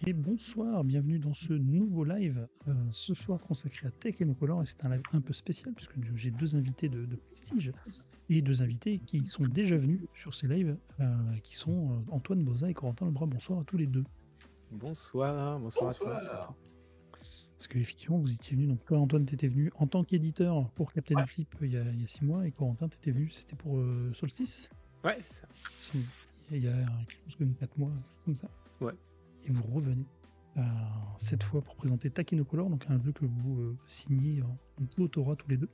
Et bonsoir, bienvenue dans ce nouveau live, ce soir consacré à Tech No Color, et c'est un live un peu spécial puisque j'ai deux invités de prestige et deux invités qui sont déjà venus sur ces lives, qui sont Antoine Boza et Corentin Lebras. Bonsoir à tous les deux. Bonsoir à tous et à toutes. Parce que effectivement vous étiez venus, donc toi Antoine t'étais venu en tant qu'éditeur pour Captain Flip il y a 6 mois, et Corentin t'étais venu, c'était pour Solstice, Ouais, c'est ça. il y a quelque chose comme 4 mois, comme ça. Ouais. Et vous revenez cette fois pour présenter Tech No Color, donc un jeu que vous signez en autora tous les deux.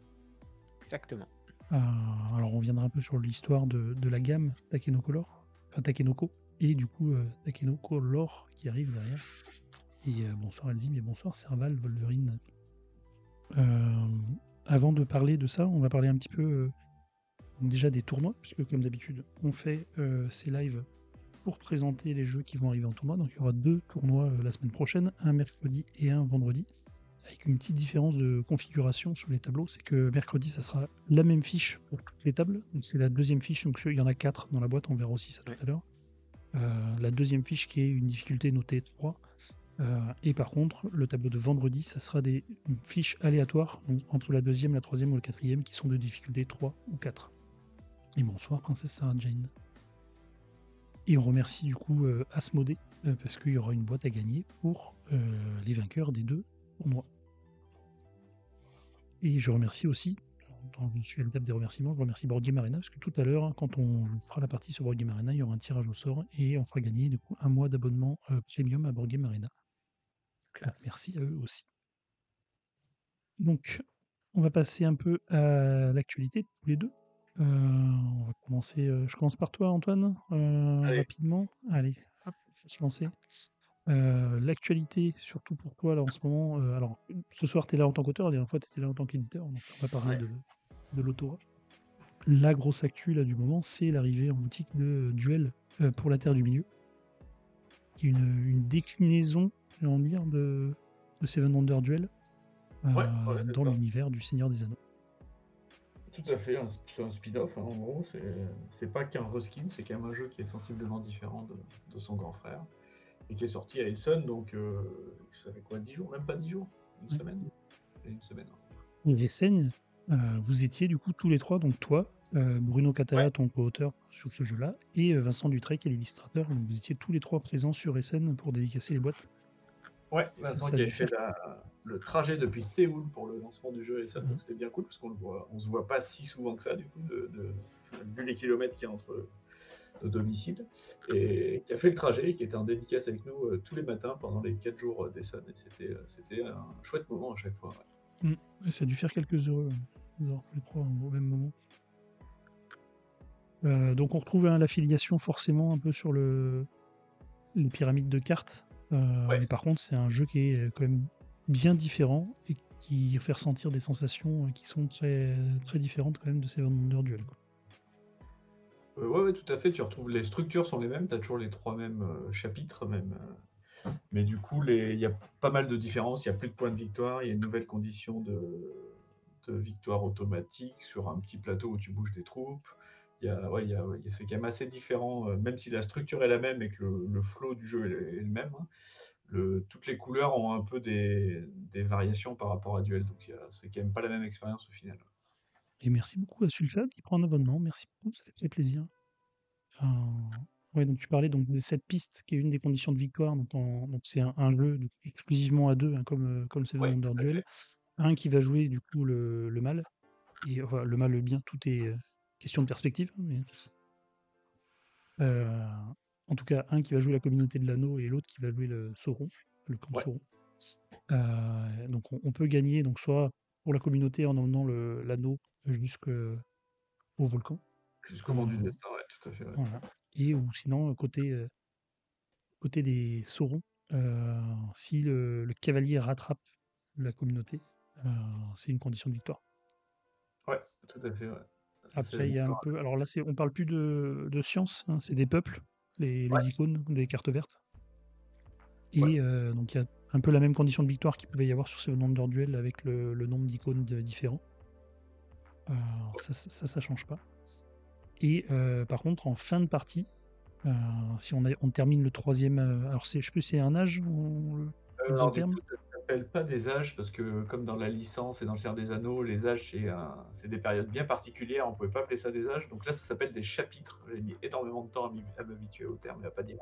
Exactement. Alors on viendra un peu sur l'histoire de la gamme Tech No Color, enfin Tech No Co, et du coup Tech No Color qui arrive derrière. Et bonsoir Elzim et bonsoir Serval, Wolverine. Avant de parler de ça, on va parler un petit peu déjà des tournois, puisque comme d'habitude on fait ces lives pour présenter les jeux qui vont arriver en tournoi. Donc il y aura 2 tournois la semaine prochaine, un mercredi et un vendredi, avec une petite différence de configuration sur les tableaux. C'est que mercredi, ça sera la même fiche pour toutes les tables. Donc c'est la deuxième fiche, donc il y en a 4 dans la boîte, on verra aussi ça tout à l'heure. La deuxième fiche qui est une difficulté notée 3. Et par contre, le tableau de vendredi, ça sera des fiches aléatoires, donc entre la deuxième, la troisième ou la quatrième, qui sont de difficulté 3 ou 4. Et bonsoir, princesse Sarah Jane. Et on remercie du coup Asmodée, parce qu'il y aura une boîte à gagner pour les vainqueurs des 2 tournois. Et je remercie aussi, je suis à l'étape des remerciements, je remercie Board Game Arena, parce que tout à l'heure, quand on fera la partie sur Board Game Arena, il y aura un tirage au sort et on fera gagner du coup un mois d'abonnement premium à Board Game Arena. Donc, merci à eux aussi. Donc, on va passer un peu à l'actualité tous les deux. On va commencer. Je commence par toi, Antoine, rapidement. Allez, hop, faut se lancer. L'actualité, surtout pour toi, là, en ce moment. Alors, ce soir, tu es là en tant qu'auteur, la dernière fois, tu étais là en tant qu'éditeur, donc on va parler de l'autorat. La grosse actu, là, du moment, c'est l'arrivée en boutique de Duel pour la Terre du Milieu, qui est une déclinaison, j'ai envie de dire, de Seven Wonders Duel dans l'univers du Seigneur des Anneaux. Tout à fait, c'est un spin-off, hein, en gros, c'est pas qu'un reskin, c'est quand même un jeu qui est sensiblement différent de son grand frère, et qui est sorti à Essen, donc ça fait quoi, 10 jours, même pas 10 jours, une semaine. Et Essen, vous étiez du coup tous les trois, donc toi, Bruno Catala, ton co-auteur sur ce jeu-là, et Vincent Dutrey, qui est l'illustrateur, donc vous étiez tous les trois présents sur Essen pour dédicacer les boîtes. Ouais, Vincent qui avait fait le trajet depuis Séoul pour le lancement du jeu Essen, donc c'était bien cool, parce qu'on se voit pas si souvent que ça, du coup, vu les kilomètres qu'il y a entre nos domiciles, et qui a fait le trajet, et qui était en dédicace avec nous tous les matins pendant les 4 jours d'Essen, et c'était un chouette moment à chaque fois. Ouais. Et ça a dû faire quelques heureux, les trois au même moment. Donc on retrouve l'affiliation forcément un peu sur les pyramides de cartes, mais par contre c'est un jeu qui est quand même bien différent et qui fait ressentir des sensations qui sont très, très différentes quand même de Seven Wonders Duel. Ouais, tout à fait, tu retrouves les structures sont les mêmes, tu as toujours les 3 mêmes chapitres, mais du coup il y a pas mal de différences, il n'y a plus de points de victoire, il y a une nouvelle condition de victoire automatique sur un petit plateau où tu bouges des troupes. C'est quand même assez différent, même si la structure est la même et que le flow du jeu est le même. Hein, toutes les couleurs ont un peu des variations par rapport à Duel, donc c'est quand même pas la même expérience au final. Et merci beaucoup à Sulfab qui prend un abonnement, merci beaucoup, ça fait très plaisir. Ouais, donc tu parlais donc de cette piste qui est une des conditions de victoire, donc c'est un jeu exclusivement à 2, hein, comme Seven Wonders Duel. Un qui va jouer du coup le mal, et enfin, le mal, le bien, tout est question de perspective. Mais... en tout cas, un qui va jouer la communauté de l'anneau et l'autre qui va jouer le Sauron, le camp de Sauron. Donc on peut gagner donc soit pour la communauté en emmenant l'anneau jusqu'au volcan. Jusqu'au mont du destin, ouais, tout à fait. Ouais. Voilà. Et ou sinon, côté des Saurons, si le cavalier rattrape la communauté, c'est une condition de victoire. Ouais, tout à fait. Ouais. Après, il y a un peu. Alors là, on parle plus de science, hein, c'est des peuples, les icônes, des cartes vertes. Et donc il y a un peu la même condition de victoire qu'il pouvait y avoir sur Seven Wonders Duel avec le nombre d'icônes différents. Ça change pas. Et par contre, en fin de partie, Si on termine le troisième, alors je sais plus, c'est un âge ou le Alors du terme? coup, ça s'appelle pas des âges parce que comme dans la licence et dans le Seigneur des Anneaux, les âges c'est des périodes bien particulières, on pouvait pas appeler ça des âges. Donc là, ça s'appelle des chapitres. J'ai mis énormément de temps à m'habituer au terme et à pas dire.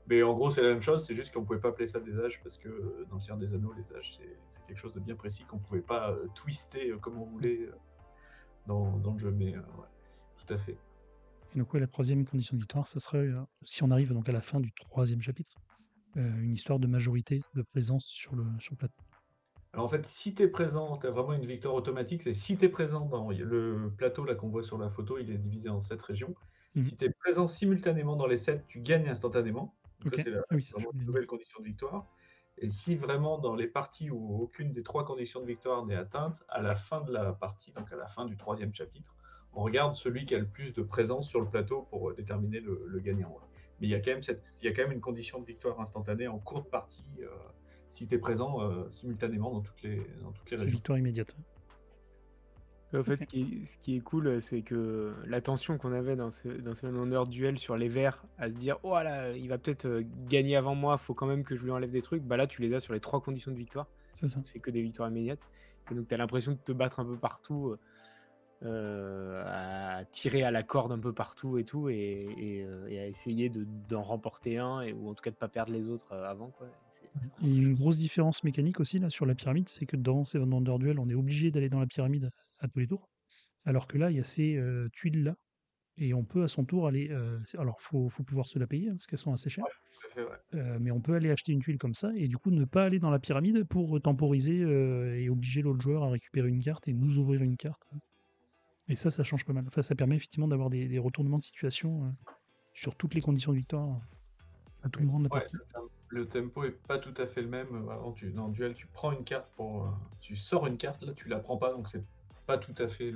Mais en gros, c'est la même chose, c'est juste qu'on pouvait pas appeler ça des âges parce que dans le Seigneur des Anneaux, les âges, c'est quelque chose de bien précis qu'on pouvait pas twister comme on voulait dans le jeu. Mais ouais, tout à fait. Et donc, ouais, la troisième condition de victoire, ça serait, si on arrive donc à la fin du troisième chapitre, une histoire de majorité, de présence sur le plateau. Alors en fait, si tu es présent, tu as vraiment une victoire automatique. C'est si tu es présent dans le plateau là qu'on voit sur la photo, il est divisé en 7 régions. Si tu es présent simultanément dans les 7, tu gagnes instantanément. Donc Ok. ça, c'est vraiment une nouvelle condition de victoire. Et si vraiment dans les parties où aucune des 3 conditions de victoire n'est atteinte, à la fin de la partie, donc à la fin du troisième chapitre, on regarde celui qui a le plus de présence sur le plateau pour déterminer le gagnant. Ouais. Mais il y a quand même une condition de victoire instantanée en cours de partie si tu es présent simultanément dans toutes les C'est régions. victoire immédiate. En fait, ce qui est cool, c'est que la tension qu'on avait dans ce Wonder Duel sur les verts, à se dire oh là, il va peut-être gagner avant moi, faut quand même que je lui enlève des trucs. Bah là, tu les as sur les 3 conditions de victoire. C'est ça. C'est que des victoires immédiates. Et donc, tu as l'impression de te battre un peu partout, à tirer à la corde un peu partout et tout, et à essayer d'en remporter un, ou en tout cas de pas perdre les autres avant, quoi. Il y a une grosse différence mécanique aussi là sur la pyramide, c'est que dans Seven Wonder Duel, on est obligé d'aller dans la pyramide à tous les tours, alors que là, il y a ces tuiles là, et on peut à son tour aller. Alors, faut pouvoir se la payer parce qu'elles sont assez chères, Tout à fait, ouais. mais on peut aller acheter une tuile comme ça et du coup ne pas aller dans la pyramide pour temporiser et obliger l'autre joueur à récupérer une carte et nous ouvrir une carte. Et ça change pas mal. Enfin, ça permet effectivement d'avoir des retournements de situation sur toutes les conditions de victoire à tout moment de la partie. Le tempo est pas tout à fait le même. Dans le duel, tu prends une carte tu sors une carte, là tu la prends pas, donc c'est pas tout à fait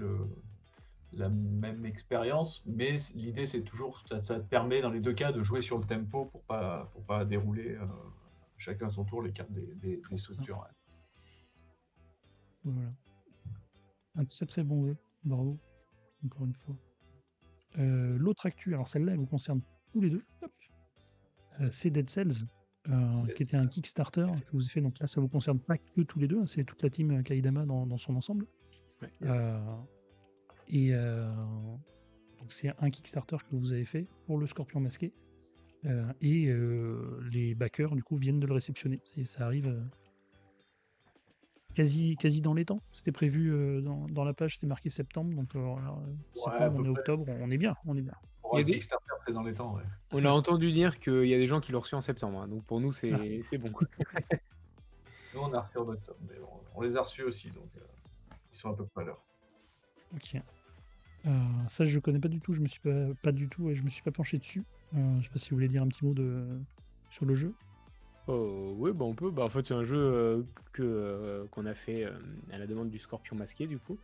la même expérience, mais l'idée c'est toujours, ça te permet dans les deux cas de jouer sur le tempo pour pas dérouler chacun à son tour les cartes des structures. Ouais. Voilà. Un très très bon jeu, bravo, encore une fois. L'autre actu, alors celle-là elle vous concerne tous les deux, c'est Dead Cells, qui était un Kickstarter que vous avez fait, donc là ça vous concerne pas que tous les deux, c'est toute la team Kaidama dans son ensemble. Et donc c'est un Kickstarter que vous avez fait pour le Scorpion masqué, et les backers du coup viennent de le réceptionner, et ça arrive quasi dans les temps. C'était prévu dans la page, c'était marqué septembre, donc septembre, on est octobre, on est bien. Pour un Kickstarter fait dans les temps, ouais. On a entendu dire qu'il y a des gens qui l'ont reçu en septembre, hein, donc pour nous c'est bon. Nous on a reçu en octobre, mais on les a reçus aussi, donc ils sont un peu près à l'heure. Ok. Ça je connais pas du tout, je me suis pas du tout, je me suis pas penché dessus. Je sais pas si vous voulez dire un petit mot sur le jeu. Oui, bah on peut. Bah, en fait, c'est un jeu qu'on a fait à la demande du Scorpion masqué, du coup,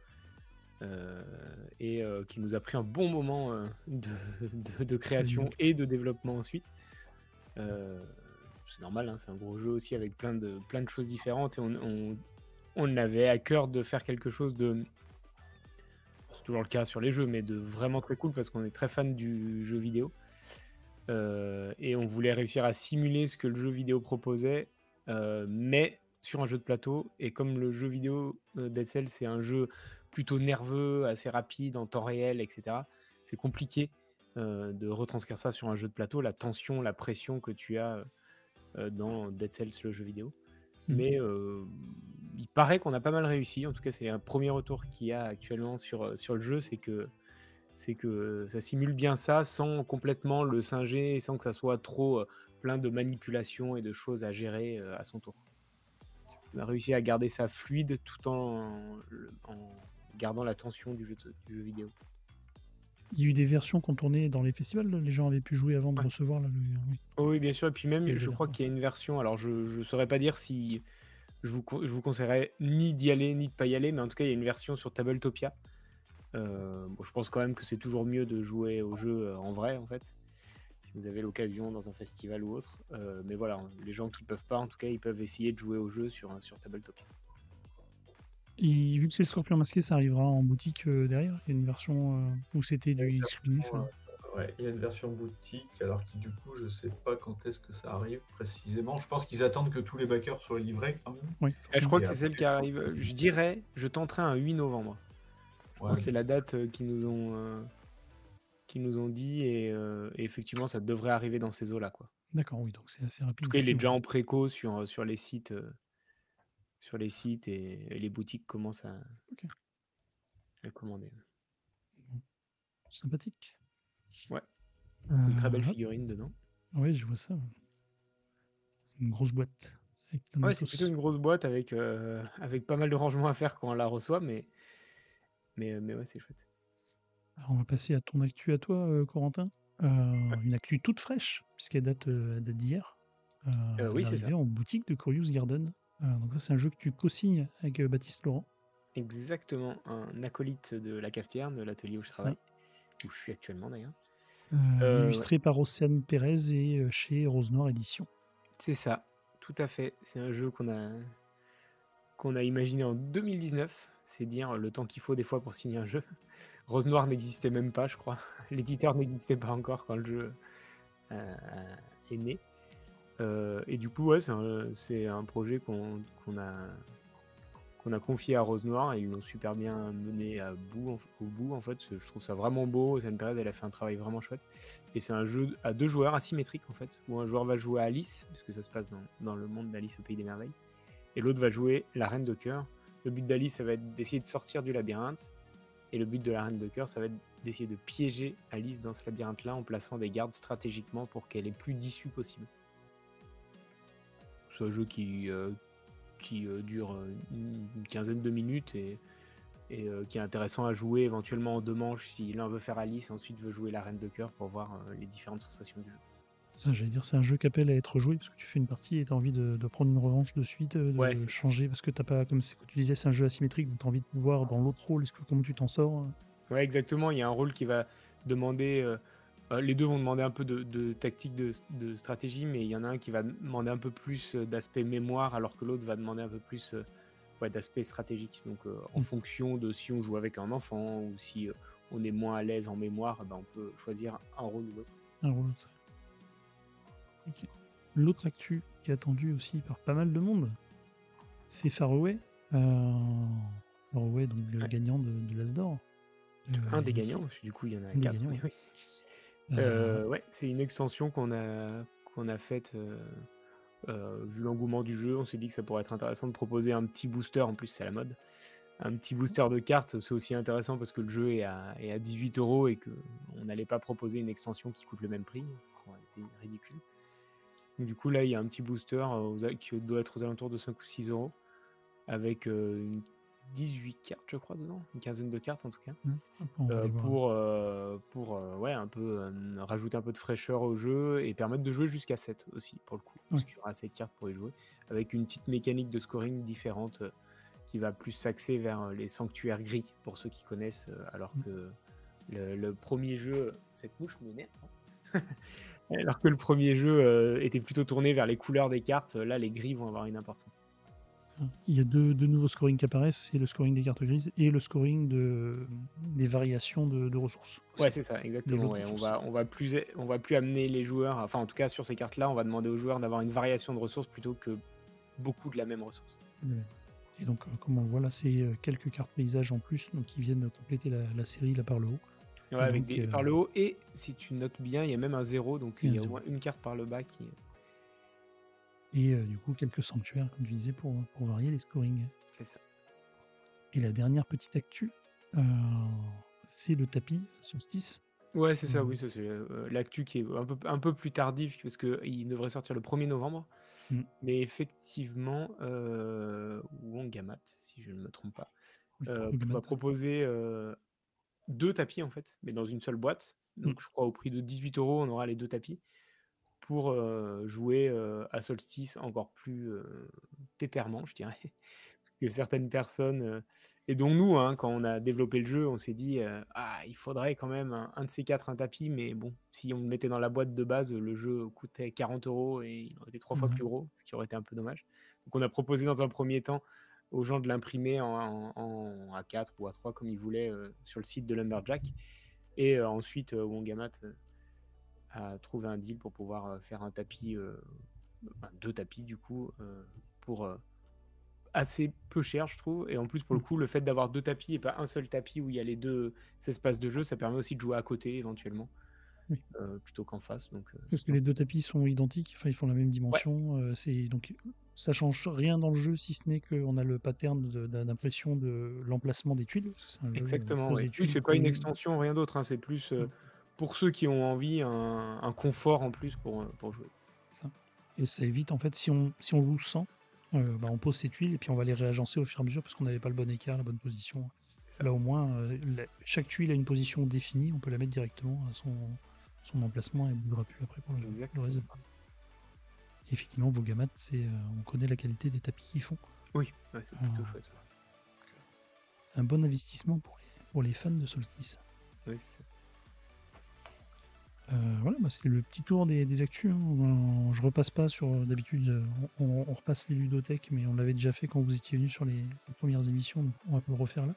et qui nous a pris un bon moment de création et de développement ensuite. C'est normal, hein, c'est un gros jeu aussi avec plein de choses différentes, et on avait à cœur de faire quelque chose de... C'est toujours le cas sur les jeux, mais de vraiment très cool parce qu'on est très fan du jeu vidéo. Et on voulait réussir à simuler ce que le jeu vidéo proposait, mais sur un jeu de plateau. Et comme le jeu vidéo Dead Cells, c'est un jeu plutôt nerveux, assez rapide, en temps réel, etc., c'est compliqué de retranscrire ça sur un jeu de plateau, la tension, la pression que tu as dans Dead Cells, le jeu vidéo. Mais il paraît qu'on a pas mal réussi. En tout cas, c'est un premier retour qu'il y a actuellement sur le jeu, c'est que ça simule bien ça sans complètement le singer et sans que ça soit trop plein de manipulations et de choses à gérer à son tour. On a réussi à garder ça fluide tout en gardant la tension du jeu vidéo. Il y a eu des versions qu'on tournait dans les festivals, les gens avaient pu jouer avant de recevoir là, oui. Oh oui, bien sûr, et puis même je crois qu'il y a une version, alors je saurais pas dire si je vous conseillerais ni d'y aller ni de pas y aller, mais en tout cas il y a une version sur Tabletopia. Je pense quand même que c'est toujours mieux de jouer au jeu en vrai, en fait, si vous avez l'occasion dans un festival ou autre. Mais voilà, les gens qui peuvent pas, en tout cas, ils peuvent essayer de jouer au jeu sur Tabletopia. Et vu que c'est le Scorpion masqué, ça arrivera en boutique derrière. Il y a une version où c'était du exclusif. Ouais, il y a une version boutique, alors qui du coup, je sais pas quand est-ce que ça arrive précisément. Je pense qu'ils attendent que tous les backers soient livrés quand même. Oui, Je forcément. crois Et que c'est celle après, qui arrive. Je dirais, je tenterai un 8 novembre. Je ouais, pense que c'est la date qu'ils nous ont dit et effectivement, ça devrait arriver dans ces eaux-là, quoi. D'accord, oui, donc c'est assez En rapide, tout cas, il est effectivement. déjà en préco sur les sites, et les boutiques commencent à Ok, le commander. bon, sympathique. Ouais, une très belle Hop, figurine dedans. ouais, je vois ça. Une grosse boîte avec plein de Ouais, c'est plutôt matos. une grosse boîte avec pas mal de rangements à faire quand on la reçoit, mais ouais, c'est chouette. Alors, on va passer à ton actu à toi, Corentin. Ouais. Une actu toute fraîche, puisqu'elle date d'hier. Oui, c'est ça. L'arrivée en boutique de Curious Garden. Donc ça, c'est un jeu que tu co-signes avec Baptiste Laurent. Exactement, un acolyte de la cafetière, de l'atelier où je C'est ça. travaille, où je suis actuellement d'ailleurs. Ouais. Illustré par Océane Pérez et chez Rose Noire Édition. C'est ça, tout à fait. C'est un jeu qu'on a imaginé en 2019. C'est dire le temps qu'il faut des fois pour signer un jeu. Rose Noire n'existait même pas, je crois. L'éditeur n'existait pas encore quand le jeu est né. Et du coup, ouais, c'est un projet qu'on a confié à Rose Noire et ils l'ont super bien mené au bout. En fait, je trouve ça vraiment beau. Cette période, elle a fait un travail vraiment chouette. Et c'est un jeu à 2 joueurs asymétrique en fait, où un joueur va jouer à Alice, puisque ça se passe dans le monde d'Alice au Pays des Merveilles, et l'autre va jouer la Reine de Cœur. Le but d'Alice, ça va être d'essayer de sortir du labyrinthe, et le but de la Reine de Cœur, ça va être d'essayer de piéger Alice dans ce labyrinthe-là en plaçant des gardes stratégiquement pour qu'elle ait plus d'issue possible. C'est un jeu qui dure une quinzaine de minutes et qui est intéressant à jouer éventuellement en 2 manches si l'un veut faire Alice et ensuite veut jouer la Reine de Cœur pour voir les différentes sensations du jeu. C'est ça, j'allais dire, c'est un jeu qui appelle à être joué parce que tu fais une partie et tu as envie de prendre une revanche de suite, Ouais, de c'est ça. changer parce que t'as pas, comme tu disais, c'est un jeu asymétrique donc tu as envie de voir dans l'autre rôle comment tu t'en sors. Ouais, exactement. Il y a un rôle qui va demander. Les deux vont demander un peu de tactique, de stratégie, mais il y en a un qui va demander un peu plus d'aspect mémoire, alors que l'autre va demander un peu plus d'aspect stratégique. Donc, en fonction de si on joue avec un enfant ou si on est moins à l'aise en mémoire, on peut choisir un rôle ou l'autre. Un rôle. Ok. L'autre actu qui est attendu aussi par pas mal de monde, c'est Faraway. Faraway, donc le Ouais. gagnant de l'As-d'Or. Un des initié. gagnants, parce que du coup il y en a Un des 4. gagnants, Mais ouais. oui. Ouais, c'est une extension qu'on a faite. Vu l'engouement du jeu, on s'est dit que ça pourrait être intéressant de proposer un petit booster. En plus, c'est à la mode. Un petit booster de cartes, c'est aussi intéressant parce que le jeu est à 18 € et qu'on n'allait pas proposer une extension qui coûte le même prix. Ça aurait été ridicule. Donc, du coup, là, il y a un petit booster qui doit être aux alentours de 5 ou 6 € avec 18 cartes, je crois, dedans. Une quinzaine de cartes en tout cas. On va aller voir. Pour un peu rajouter un peu de fraîcheur au jeu et permettre de jouer jusqu'à 7 aussi pour le coup, parce qu'il y aura 7 cartes pour y jouer, avec une petite mécanique de scoring différente qui va plus s'axer vers les sanctuaires gris pour ceux qui connaissent, alors que le premier jeu, cette mouche m'énerve, hein. Alors que le premier jeu était plutôt tourné vers les couleurs des cartes, là les gris vont avoir une importance. Il y a deux nouveaux scorings qui apparaissent, c'est le scoring des cartes grises et le scoring des variations de ressources. Ouais, c'est ça, exactement. Ouais. On va plus amener les joueurs, enfin en tout cas sur ces cartes-là, on va demander aux joueurs d'avoir une variation de ressources plutôt que beaucoup de la même ressource. Et donc, comme on le voit là, c'est quelques cartes paysages en plus donc, qui viennent compléter la série là par le haut. Ouais, avec par le haut, et si tu notes bien, il y a même un 0, donc il y a au moins une carte par le bas qui... Et du coup, quelques sanctuaires, comme tu disais, pour varier les scorings. C'est ça. Et la dernière petite actu, c'est le tapis Solstice. Ouais, c'est ça, oui, ça c'est l'actu qui est un peu plus tardif, parce qu'il devrait sortir le 1er novembre. Mais effectivement, Wongamat, si je ne me trompe pas, va proposer 2 tapis en fait, mais dans une seule boîte. Donc je crois au prix de 18 €, on aura les 2 tapis pour jouer à Solstice encore plus pépèrement, je dirais. Parce que certaines personnes, et dont nous, hein, quand on a développé le jeu, on s'est dit il faudrait quand même un de ces 4 un tapis, mais bon, si on le mettait dans la boîte de base, le jeu coûtait 40 € et il aurait été 3 fois plus gros, ce qui aurait été un peu dommage. Donc on a proposé dans un premier temps aux gens de l'imprimer en A4 ou A3 comme ils voulaient sur le site de Lumberjack. Et ensuite, Wongamat à trouver un deal pour pouvoir faire un tapis, deux tapis du coup, pour assez peu cher, je trouve. Et en plus, pour le Mm. coup, le fait d'avoir deux tapis et pas un seul tapis où il y a les deux espaces de jeu, ça permet aussi de jouer à côté éventuellement, Oui. plutôt qu'en face. Donc, Parce que non. les deux tapis sont identiques, enfin ils font la même Ouais, dimension, donc ça change rien dans le jeu si ce n'est qu'on a le pattern d'impression de l'emplacement des tuiles, parce que c'est un jeu exactement, pose oui. des Oui, tuiles c'est pas une comme. extension, rien d'autre, hein, c'est plus Mm, pour ceux qui ont envie un confort en plus pour jouer. ça. Et ça évite en fait si on joue sans, on pose ses tuiles et puis on va les réagencer au fur et à mesure parce qu'on n'avait pas le bon écart, la bonne position. C'est ça. Là au moins, chaque tuile a une position définie, on peut la mettre directement à son emplacement et elle ne bougera plus après pour le reste de la Exactement. partie. Et effectivement, Vogamat, on connaît la qualité des tapis qu'ils font. Oui, ouais, c'est plutôt Ah. chouette. Ça. Un bon investissement pour les fans de Solstice. Oui, c'est ça. Voilà, c'est le petit tour des actus, hein. Je repasse pas sur d'habitude, on repasse les ludothèques, mais on l'avait déjà fait quand vous étiez venus sur les premières émissions, donc on va pas le refaire là.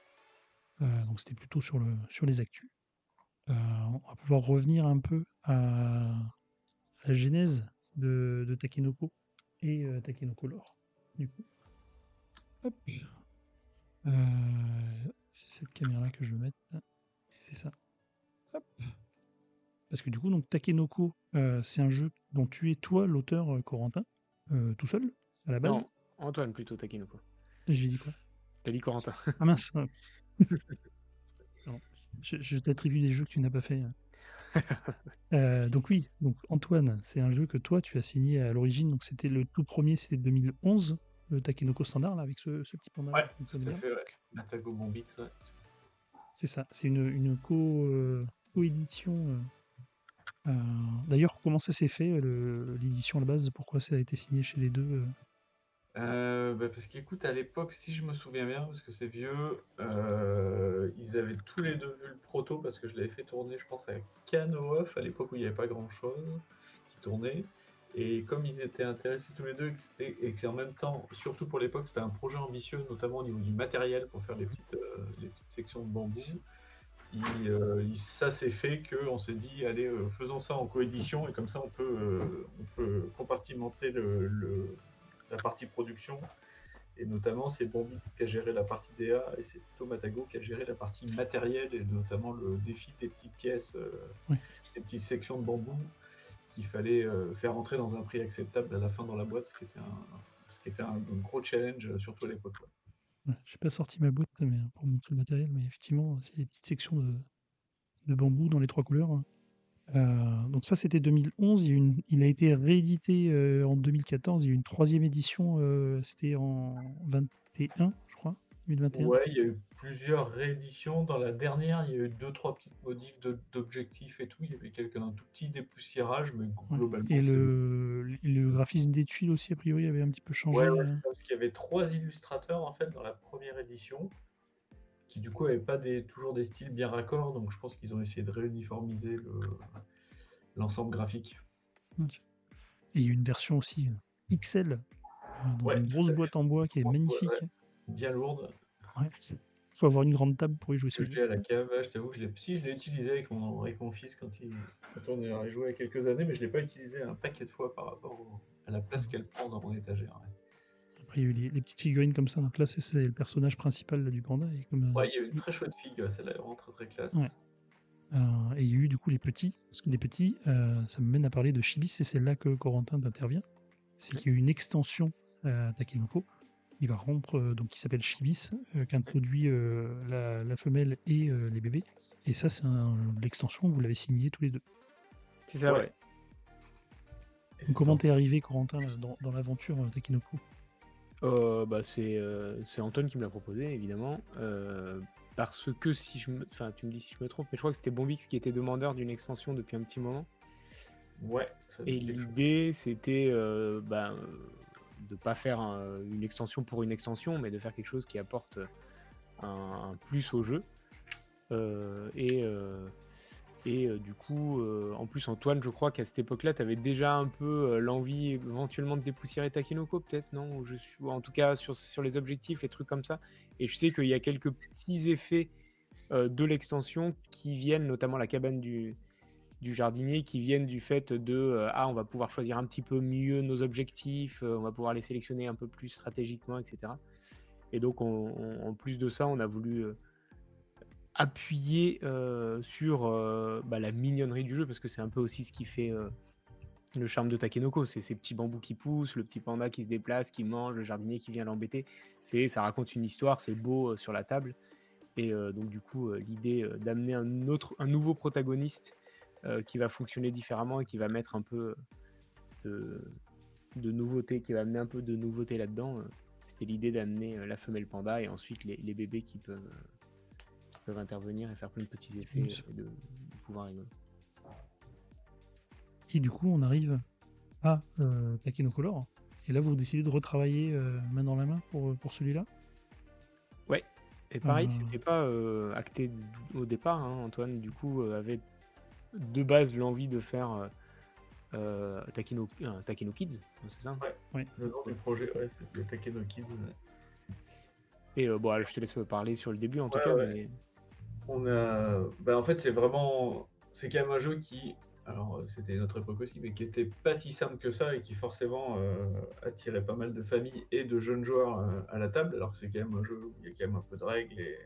Donc c'était plutôt sur les actus. On va pouvoir revenir un peu à la genèse de Takenoko et Takenoko Lore. Du coup, hop, c'est cette caméra que je veux mettre, et c'est ça. Hop. Parce que du coup, donc Takenoko, c'est un jeu dont tu es toi l'auteur, Corentin, tout seul, à la base. Non, Antoine plutôt, Takinoko. J'ai dit quoi? T'as dit Corentin. Ah mince. Non, je t'attribue des jeux que tu n'as pas fait, hein. Donc oui, donc Antoine, c'est un jeu que toi tu as signé à l'origine, donc c'était le tout premier, c'était 2011, le Takenoko standard là, avec ce petit panda Ouais, qui fonctionne tout à bien. fait, ouais. Natago Bombix, ouais. C'est ça, c'est une co-édition. D'ailleurs, comment ça s'est fait, l'édition à la base? Pourquoi ça a été signé chez les deux? Parce qu'écoute, à l'époque, si je me souviens bien, parce que c'est vieux, ils avaient tous les deux vu le proto, parce que je l'avais fait tourner, je pense, à Cano Off, à l'époque où il n'y avait pas grand-chose qui tournait. Et comme ils étaient intéressés tous les deux, et que c'est en même temps, surtout pour l'époque, c'était un projet ambitieux, notamment au niveau du matériel pour faire les petites sections de bambou. Ça s'est fait qu'on s'est dit, allez, faisons ça en coédition, et comme ça on peut compartimenter la partie production. Et notamment, c'est Bambit qui a géré la partie DA, et c'est Tomatago qui a géré la partie matérielle, et notamment le défi des petites pièces, Oui. des petites sections de bambou qu'il fallait faire entrer dans un prix acceptable à la fin dans la boîte, ce qui était un gros challenge, surtout à l'époque. Ouais. Ouais, j'ai pas sorti ma boîte pour montrer le matériel, mais effectivement, c'est des petites sections de bambou dans les 3 couleurs, hein. Donc ça, c'était 2011. Il a été réédité en 2014. Il y a eu une 3e édition, c'était en 21, je crois, 2021. Ouais, il y a eu plusieurs rééditions. Dans la dernière, il y a eu 2-3 petites modifs d'objectifs et tout. Il y avait un tout petit dépoussiérage, mais Ouais. globalement, Et c'est le graphisme des tuiles aussi, a priori, avait un petit peu changé. Ouais, c'est ça, parce qu'il y avait 3 illustrateurs en fait dans la première édition, qui du coup n'avaient pas toujours des styles bien raccords, donc je pense qu'ils ont essayé de réuniformiser l'ensemble graphique. Ok. Et il y a eu une version aussi XL, dans Ouais, une tout grosse à fait. boîte en bois qui est magnifique. Ouais, bien lourde. Ouais. Faut avoir une grande table pour y jouer ce Que jeu. j'ai à la cave. Je t'avoue que je l'ai utilisé avec mon fils quand on a joué il y a quelques années, mais je l'ai pas utilisé un paquet de fois par rapport à la place qu'elle prend dans mon étagère. Ouais. Après, il y a eu les petites figurines comme ça. Donc là, c'est le personnage principal là, du panda. Et comme, Ouais, il y a eu une très chouette figue, celle-là est vraiment très très classe. Ouais. Et il y a eu du coup les petits. Parce que les petits, ça me mène à parler de Chibis, et c'est là que Corentin intervient. C'est qu'il y a eu une extension à Takenoko. Il va rendre, donc qui s'appelle Chibis, qui introduit la femelle et les bébés. Et ça, c'est l'extension, vous l'avez signé tous les deux. C'est ça, ouais. Donc, comment t'es arrivé, Corentin, là, dans l'aventure Takenoko? C'est Antoine qui me l'a proposé, évidemment. Parce que tu me dis si je me trompe, mais je crois que c'était Bombix qui était demandeur d'une extension depuis un petit moment. Ouais. Et l'idée, c'était de pas faire une extension pour une extension, mais de faire quelque chose qui apporte un plus au jeu. Du coup, en plus, Antoine, je crois qu'à cette époque-là, tu avais déjà un peu l'envie éventuellement de dépoussiérer Takenoko, peut-être, non? Ou en tout cas, sur les objectifs, les trucs comme ça. Et je sais qu'il y a quelques petits effets de l'extension qui viennent, notamment la cabane du jardinier qui viennent du fait de on va pouvoir choisir un petit peu mieux nos objectifs, on va pouvoir les sélectionner un peu plus stratégiquement, etc. Et donc, en plus de ça, on a voulu appuyer sur la mignonnerie du jeu, parce que c'est un peu aussi ce qui fait le charme de Takenoko. C'est ces petits bambous qui poussent, le petit panda qui se déplace, qui mange, le jardinier qui vient l'embêter. Ça raconte une histoire, c'est beau sur la table. Et donc, du coup, l'idée d'amener un nouveau protagoniste qui va fonctionner différemment et qui va mettre un peu de nouveauté, qui va amener un peu de nouveauté là-dedans. C'était l'idée d'amener la femelle panda et ensuite les bébés qui peuvent intervenir et faire plein de petits effets et de pouvoir rigoler. Et du coup, on arrive à Takenoko Lore. Et là, vous décidez de retravailler main dans la main pour celui-là. Ouais. Et pareil, c'était pas acté au départ. Hein. Antoine, du coup, avait de base l'envie de faire Takeno Kids, c'est ça? Ouais. Le nom du projet, c'était Takeno Kids. Et je te laisse parler sur le début en tout cas. Mais... On a... en fait, c'est quand même un jeu qui, alors c'était notre époque aussi, mais qui était pas si simple que ça et qui forcément attirait pas mal de familles et de jeunes joueurs à la table, alors que c'est quand même un jeu où il y a quand même un peu de règles et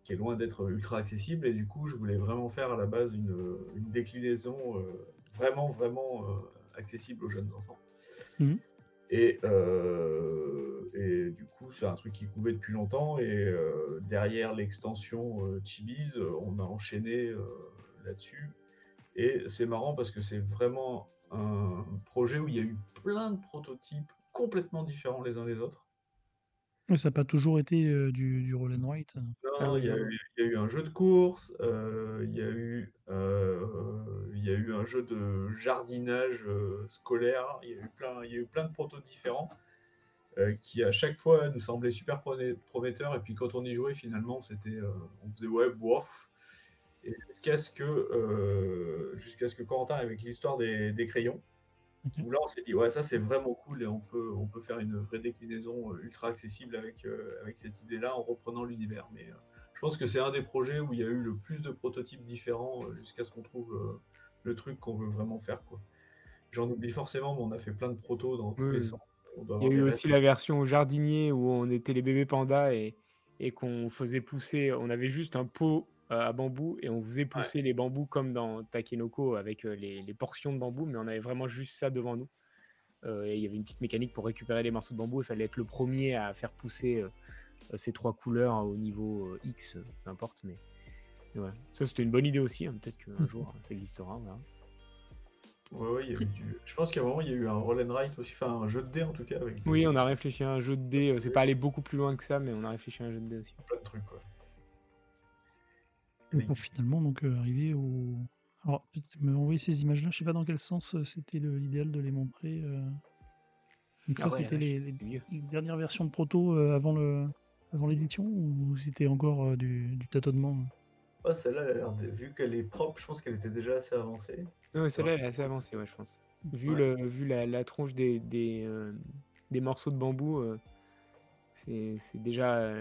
qui est loin d'être ultra accessible. Et du coup, je voulais vraiment faire à la base une déclinaison vraiment accessible aux jeunes enfants. Et du coup, c'est un truc qui couvait depuis longtemps. Et derrière l'extension Chibi's, on a enchaîné là-dessus. Et c'est marrant parce que c'est vraiment un projet où il y a eu plein de prototypes complètement différents les uns des autres. Ça n'a pas toujours été du roll and write. Non, il y a eu un jeu de course, il y a eu un jeu de jardinage scolaire, il y a eu plein de protos différents qui à chaque fois nous semblaient super prometteurs. Et puis quand on y jouait, finalement, on faisait ouais, bof. Et jusqu'à ce que Corentin, avec l'histoire des crayons, où là on s'est dit ouais, ça c'est vraiment cool et on peut faire une vraie déclinaison ultra accessible avec cette idée-là en reprenant l'univers. Mais je pense que c'est un des projets où il y a eu le plus de prototypes différents jusqu'à ce qu'on trouve le truc qu'on veut vraiment faire, quoi. J'en oublie forcément, mais on a fait plein de protos dans tous les sens. Il y a eu aussi la version jardinier où on était les bébés pandas et qu'on faisait pousser, on avait juste un pot à bambou et on faisait pousser les bambous comme dans Takenoko avec les portions de bambou, mais on avait vraiment juste ça devant nous. Et il y avait une petite mécanique pour récupérer les morceaux de bambou. Il fallait être le premier à faire pousser ces 3 couleurs au niveau X, peu importe. Mais ouais. Ça, c'était une bonne idée aussi. Hein. Peut-être qu'un jour, ça existera. Voilà. Ouais, je pense qu'à un moment, il y a eu un roll and write aussi, enfin un jeu de dés en tout cas. Oui, on a réfléchi à un jeu de dés. C'est pas allé beaucoup plus loin que ça, mais on a réfléchi à un jeu de dés aussi. Plein de trucs, quoi. Et pour finalement donc arriver au... Alors, peut-être me envoyer ces images-là, je sais pas dans quel sens c'était l'idéal de les montrer. Donc ça, c'était les dernières versions de proto avant l'édition, ou c'était encore du tâtonnement? Celle-là, vu qu'elle est propre, je pense qu'elle était déjà assez avancée. Oui, celle-là, elle est assez avancée, ouais, je pense. Vu la tronche des morceaux de bambou, c'est déjà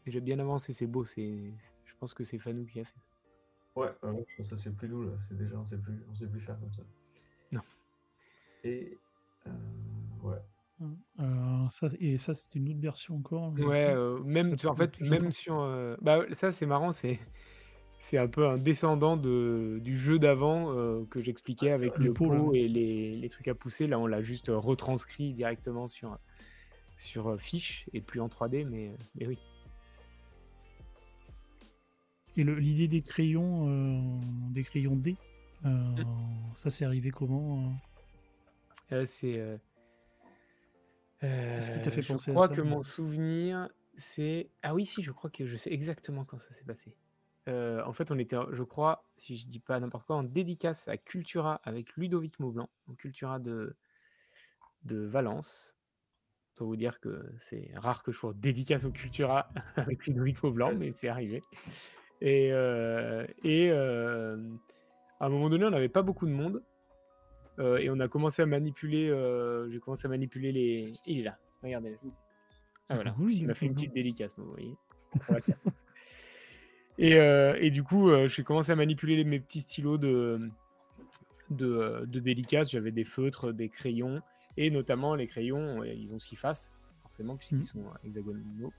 bien avancé, c'est beau. Je pense que c'est Fanou qui a fait. Ouais, je pense que ça c'est plus nous là, on sait plus faire comme ça. Non. Et ouais. Ça c'est une autre version encore. Ouais, même sur ça c'est marrant, c'est un peu un descendant du jeu d'avant que j'expliquais avec le pot et les trucs à pousser. Là, on l'a juste retranscrit directement sur fiche et plus en 3D, mais oui. Et l'idée des crayons D, ça c'est arrivé comment? C'est Qu'est-ce qui t'a fait penser à ça? Je crois que mon souvenir, c'est... Ah oui, si, je crois que je sais exactement quand ça s'est passé. En fait, on était, je crois, si je dis pas n'importe quoi, en dédicace à Cultura avec Ludovic Maublanc, au Cultura de Valence. Pour vous dire que c'est rare que je sois en dédicace au Cultura avec Ludovic Maublanc, mais c'est arrivé. Et à un moment donné, on n'avait pas beaucoup de monde. Et on a commencé à manipuler. J'ai commencé à manipuler les. Il est là, regardez. Ah voilà, il m'a fait une petite dédicace, vous voyez. Et du coup, j'ai commencé à manipuler mes petits stylos de dédicace. J'avais des feutres, des crayons et notamment les crayons, ils ont 6 faces, forcément puisqu'ils sont hexagonaux.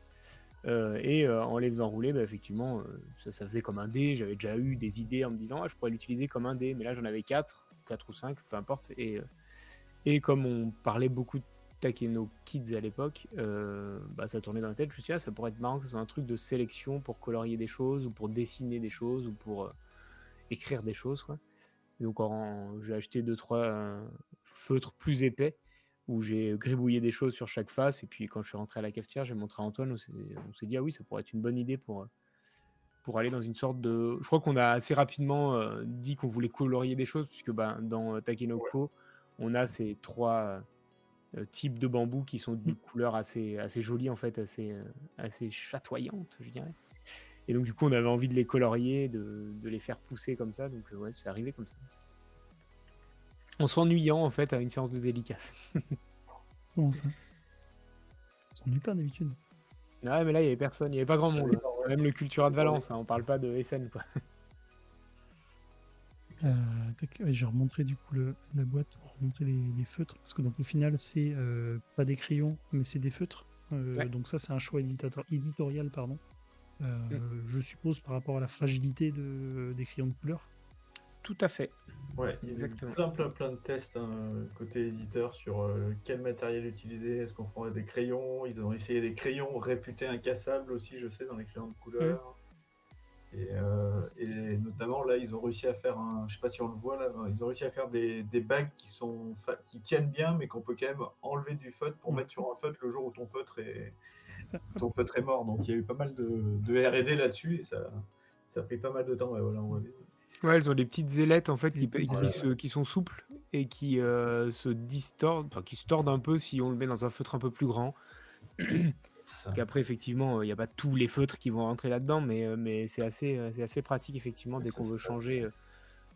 En les faisant rouler, effectivement, ça faisait comme un dé. J'avais déjà eu des idées en me disant: «Ah, je pourrais l'utiliser comme un dé», mais là j'en avais 4 ou 5, peu importe. Et comme on parlait beaucoup de Takeno Kids à l'époque, ça tournait dans la tête. Je me suis dit: «Ah, ça pourrait être marrant que ce soit un truc de sélection pour colorier des choses ou pour dessiner des choses ou pour écrire des choses, quoi». Et donc j'ai acheté 2-3 feutres plus épais où j'ai gribouillé des choses sur chaque face. Et puis quand je suis rentré à la cafetière, j'ai montré à Antoine. On s'est dit: «Ah oui, ça pourrait être une bonne idée pour aller dans une sorte de». Je crois qu'on a assez rapidement dit qu'on voulait colorier des choses, puisque dans Takenoko, on a ces 3 types de bambous qui sont d'une couleur assez jolie, en fait, assez chatoyante, je dirais. Et donc, du coup, on avait envie de les colorier, de les faire pousser comme ça. Donc, ouais, c'est arrivé comme ça. En s'ennuyant, en fait, à une séance de dédicace. Comment ça? On s'ennuie pas d'habitude. Ah, mais là, il n'y avait personne, il n'y avait pas grand monde. Même le Cultura de Valence, on parle pas de SN, quoi. J'ai remontré du coup la boîte pour montrer les feutres, parce que donc au final c'est pas des crayons mais c'est des feutres. Ouais. Donc ça c'est un choix éditorial, pardon. Je suppose par rapport à la fragilité des crayons de couleur. Tout à fait. Ouais, il y a eu Exactement. plein de tests côté éditeur sur quel matériel utiliser. Est-ce qu'on ferait des crayons? Ils ont essayé des crayons réputés incassables aussi, je sais, dans les crayons de couleur. Et notamment là, ils ont réussi à faire je sais pas si on le voit là, ils ont réussi à faire des bagues qui tiennent bien, mais qu'on peut quand même enlever du feutre pour mettre sur un feutre le jour où ton feutre est mort. Donc il y a eu pas mal de R&D là-dessus et ça a pris pas mal de temps. Ouais, voilà, on voit bien. Ouais, elles ont des petites ailettes en fait Des qui sont souples et qui se distordent, enfin qui se tordent un peu si on le met dans un feutre un peu plus grand. Donc après, effectivement, il n'y a pas tous les feutres qui vont rentrer là-dedans, mais c'est assez pratique, effectivement, dès qu'on veut changer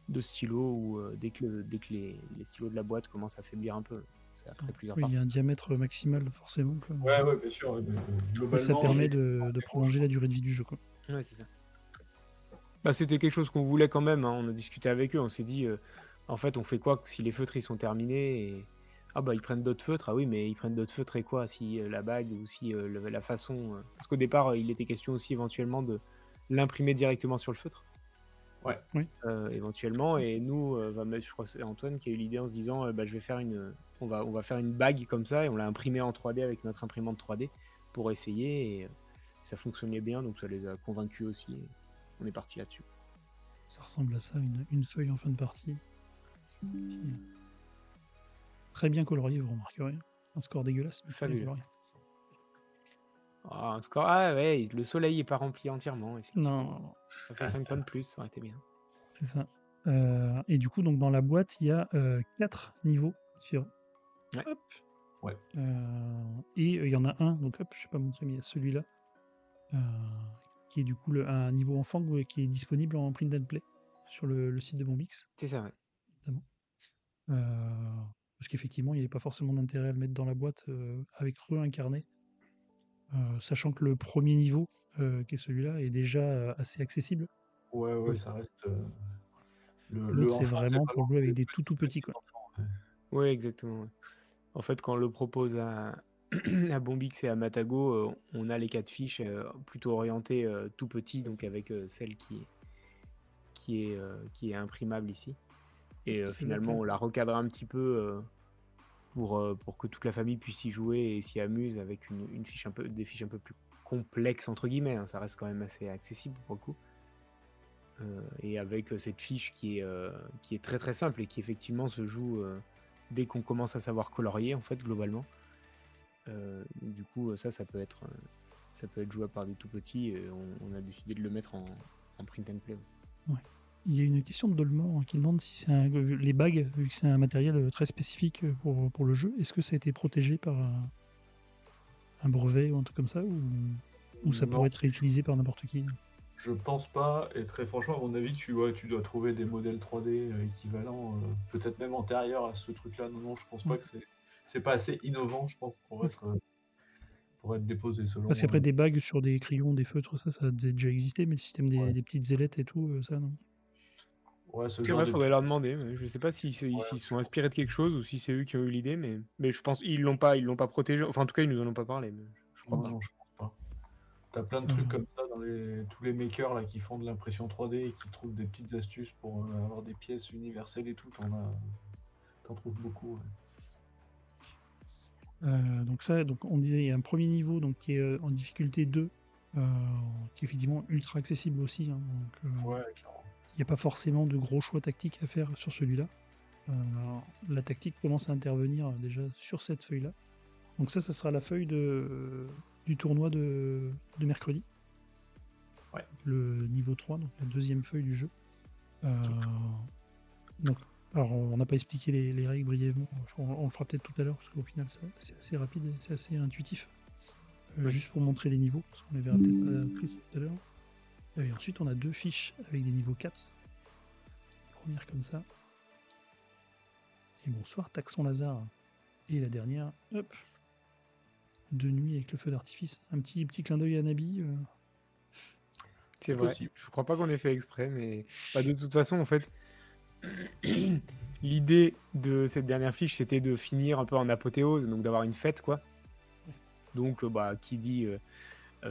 de stylo ou dès que les stylos de la boîte commencent à faiblir un peu. C'est après plusieurs Oui, il y a parties. un diamètre maximal forcément. Ouais, bien sûr. Et ça permet de prolonger la durée de vie du jeu, quoi. Ouais, c'est ça. C'était quelque chose qu'on voulait quand même, hein. On a discuté avec eux, on s'est dit, en fait, on fait quoi si les feutres ils sont terminés et... Ah ils prennent d'autres feutres. Ah oui, mais ils prennent d'autres feutres et quoi? Si la bague ou si la façon... Parce qu'au départ, il était question aussi éventuellement de l'imprimer directement sur le feutre. Ouais. Oui. Éventuellement. Et nous, je crois que c'est Antoine qui a eu l'idée en se disant, je vais faire on va faire une bague comme ça, et on l'a imprimée en 3D avec notre imprimante 3D pour essayer. Et ça fonctionnait bien, donc ça les a convaincus aussi. Et on est parti là-dessus. Ça ressemble à ça, une feuille en fin de partie. Très bien colorié, vous remarquerez. Un score dégueulasse, mais très bien Fabuleux. colorié. Un score... Ah ouais, le soleil est pas rempli entièrement, effectivement. Non. Ça fait 5 points de plus, ça aurait été bien. C'est ça. Et du coup, donc dans la boîte, il y a 4 niveaux différents. Ouais. Hop. Ouais. Et il y en a un, donc hop, je sais pas montrer, mais il y a celui-là, qui est du coup un niveau enfant qui est disponible en print and play sur le site de Bombix. C'est ça, ouais. Évidemment. Parce qu'effectivement, il n'y avait pas forcément d'intérêt à le mettre dans la boîte avec incarné. Sachant que le premier niveau, qui est celui-là, est déjà assez accessible. Ouais, Oui. ça reste. L'autre, c'est vraiment pour jouer avec des tout petits, quoi. Oui, exactement. Ouais. En fait, quand on le propose à Bombix et à Matago, on a les 4 fiches plutôt orientées tout petit, donc avec celle qui est imprimable ici. Et finalement, on la recadre un petit peu pour que toute la famille puisse y jouer et s'y amuse avec des fiches un peu plus complexes, entre guillemets, hein. Ça reste quand même assez accessible pour le coup. Et avec cette fiche qui est très très simple et qui effectivement se joue dès qu'on commence à savoir colorier, en fait, globalement. Du coup, ça peut être jouable par des tout petits. Et on a décidé de le mettre en print and play. Ouais. Il y a une question de Dolman qui demande si c'est les bagues, vu que c'est un matériel très spécifique pour le jeu, est-ce que ça a été protégé par un brevet ou un truc comme ça, ou ça pourrait être réutilisé par n'importe qui? Je pense pas, et très franchement, à mon avis, tu dois trouver des modèles 3D équivalents, peut-être même antérieurs à ce truc-là. Non, je pense pas que c'est pas assez innovant, je pense, pour pourrait être déposé selon. Parce qu'après, des bagues sur des crayons, des feutres, ça a déjà existé, mais le système des petites ailettes et tout, ça, non. Ouais, ce C'est genre vrai, de faudrait leur demander. Mais je sais pas s'ils se sont inspirés de quelque chose ou si c'est eux qui ont eu l'idée, mais je pense ils l'ont pas protégé. Enfin, en tout cas, ils nous en ont pas parlé. Mais je crois pas. Non, je pense pas. T'as plein de trucs comme ça dans tous les makers là qui font de l'impression 3D et qui trouvent des petites astuces pour avoir des pièces universelles et tout. T'en trouves beaucoup. Ouais. Donc on disait il y a un premier niveau donc qui est en difficulté 2, qui est effectivement ultra accessible aussi. Hein, Ouais, clairement. il n'y a pas forcément de gros choix tactiques à faire sur celui-là. La tactique commence à intervenir déjà sur cette feuille-là. Donc ça sera la feuille du tournoi de mercredi. Ouais. Le niveau 3, donc la deuxième feuille du jeu. Donc, alors on n'a pas expliqué les règles brièvement, on le fera peut-être tout à l'heure, parce qu'au final c'est assez rapide et c'est assez intuitif. Juste pour montrer les niveaux, parce qu'on les verra peut-être pas plus tout à l'heure. Et ensuite on a 2 fiches avec des niveaux 4. Première comme ça. Et bonsoir Taxon Lazare. Et la dernière, hop, de nuit avec le feu d'artifice. Un petit clin d'œil à Nabi. C'est vrai. Possible. Je crois pas qu'on ait fait exprès, mais de toute façon, en fait, l'idée de cette dernière fiche, c'était de finir un peu en apothéose, donc d'avoir une fête, quoi. Donc, qui dit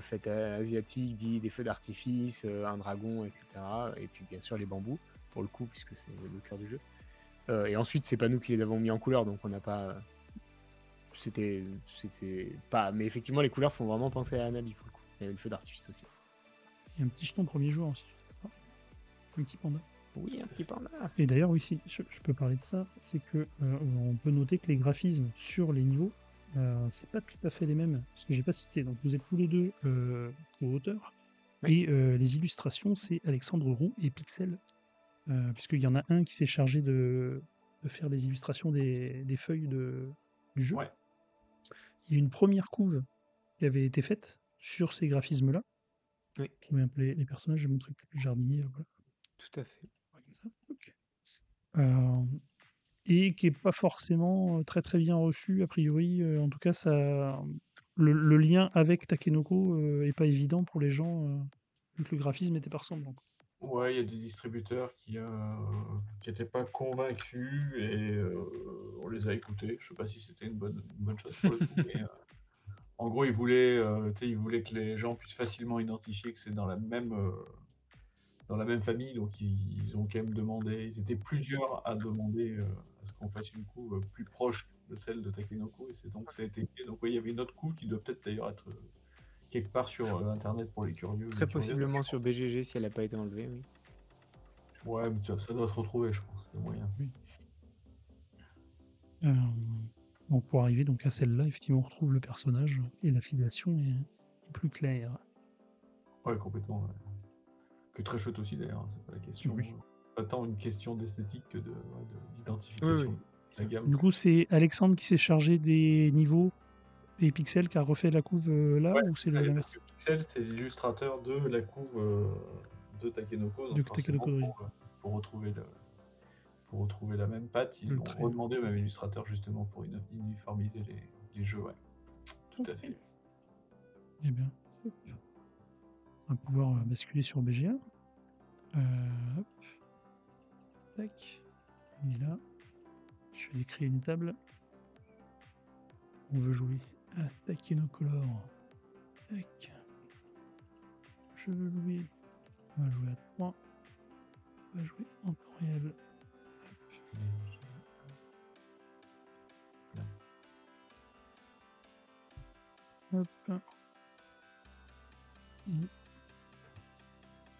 fête asiatique, dit des feux d'artifice, un dragon, etc. Et puis, bien sûr, les bambous, pour le coup, puisque c'est le cœur du jeu. Et ensuite, c'est pas nous qui les avons mis en couleur, donc on n'a pas... C'était pas... Mais effectivement, les couleurs font vraiment penser à Anabi, pour le coup. Il y a le feu d'artifice aussi. Il y a un petit jeton premier joueur aussi. Un petit panda. Oui, un petit panda. Et d'ailleurs, oui, si je peux parler de ça, c'est que on peut noter que les graphismes sur les niveaux, c'est pas tout à fait les mêmes, ce que j'ai pas cité. Donc vous êtes tous les deux co-auteurs, oui. Et les illustrations, c'est Alexandre Roux et Pixel, puisqu'il y en a un qui s'est chargé de faire les illustrations des feuilles du jeu. Ouais. Il y a une première couve qui avait été faite sur ces graphismes-là. Oui. Trouver un peu les personnages, j'ai montré le jardinier. Voilà. Tout à fait. Comme ça. Okay. Et qui n'est pas forcément très très bien reçu, a priori. En tout cas, le lien avec Takenoko n'est pas évident pour les gens, vu que le graphisme n'était pas ressemblant. Ouais, il y a des distributeurs qui n'étaient pas convaincus et on les a écoutés. Je sais pas si c'était une bonne chose pour le coup, mais en gros, ils voulaient que les gens puissent facilement identifier que c'est dans la même famille, donc ils ont quand même demandé. Ils étaient plusieurs à demander à ce qu'on fasse une couve plus proche de celle de Takenoko, et c'est donc ça a été fait. Donc oui, il y avait une autre couve qui doit peut-être d'ailleurs être quelque part sur internet pour les curieux. Très possiblement sur BGG si elle n'a pas été enlevée, oui. Ouais, mais ça doit se retrouver, je pense, c'est moyen. Oui. Donc pour arriver donc à celle-là, effectivement, on retrouve le personnage et la filiation est plus claire. Ouais, complètement. Ouais. Que très chouette aussi d'ailleurs, hein, c'est pas la question. Oui. Pas tant une question d'esthétique que d'identification. Oui. La gamme. Du coup, c'est Alexandre qui s'est chargé des niveaux et Pixel qui a refait la couve là, ou c'est l'inverse? Pixel, c'est l'illustrateur de la couve de Takenoko. Donc pour retrouver la même patte, ils ont redemandé au même illustrateur justement pour uniformiser les jeux. Ouais. Tout à fait. Eh bien, hop. On va pouvoir basculer sur BGA. Hop. Tac. On est là. Je vais créer une table. On veut jouer à Takenocolor. Tac. Je veux jouer. On va jouer à 3. On va jouer en temps réel. Hop. Hop.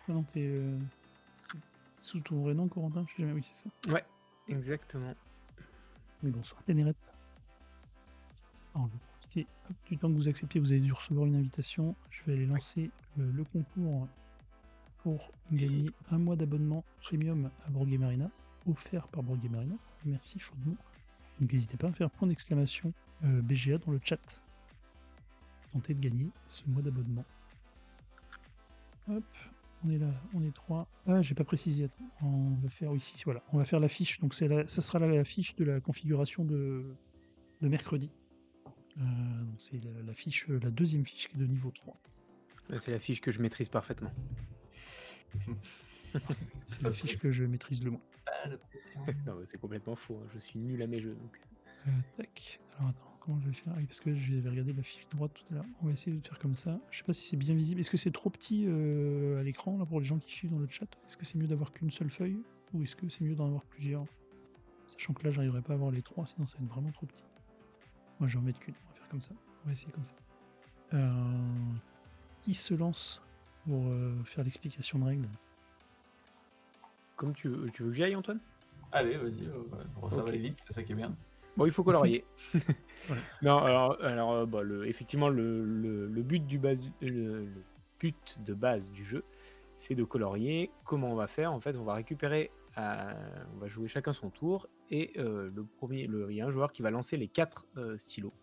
Ah non, t'es sous ton vrai nom, Corentin? Je sais jamais, oui, c'est ça. Ouais, exactement. Oui, bonsoir, Ténérette. Alors, je vais profiter du temps que vous acceptiez, vous avez dû recevoir une invitation. Je vais aller lancer le concours pour gagner un mois d'abonnement premium à Board Game Arena, offert par Board Game Arena. Merci chaudement. Donc n'hésitez pas à faire point d'exclamation BGA dans le chat. Tentez de gagner ce mois d'abonnement. Hop, on est là, on est 3. Ah, j'ai pas précisé. Attends, on va faire ici, voilà. On va faire la fiche. Donc ça sera la fiche de la configuration de mercredi. Donc c'est la fiche, la deuxième fiche qui est de niveau 3. C'est la fiche que je maîtrise parfaitement. C'est la fiche que je maîtrise le moins. Non, c'est complètement faux. Hein. Je suis nul à mes jeux. Donc. Tac. Alors attends, comment je vais faire? Oui, parce que j'avais regardé la fiche droite tout à l'heure. On va essayer de faire comme ça. Je sais pas si c'est bien visible. Est-ce que c'est trop petit à l'écran là pour les gens qui suivent dans le chat? Est-ce que c'est mieux d'avoir qu'une seule feuille ou est-ce que c'est mieux d'en avoir plusieurs? Sachant que là, j'arriverai pas à avoir les trois, sinon ça va être vraiment trop petit. Moi, je vais en mettre qu'une. On va faire comme ça. On va essayer comme ça. Qui se lance pour faire l'explication de règles? Comme tu veux que j'y aille, Antoine? Allez, vas-y, ça va Ok. aller vite, c'est ça qui est bien. Bon, il faut colorier. Voilà. Non, alors effectivement, le but le but de base du jeu, c'est de colorier. Comment on va faire? En fait, on va récupérer, on va jouer chacun son tour, et il y a un joueur qui va lancer les 4 stylos,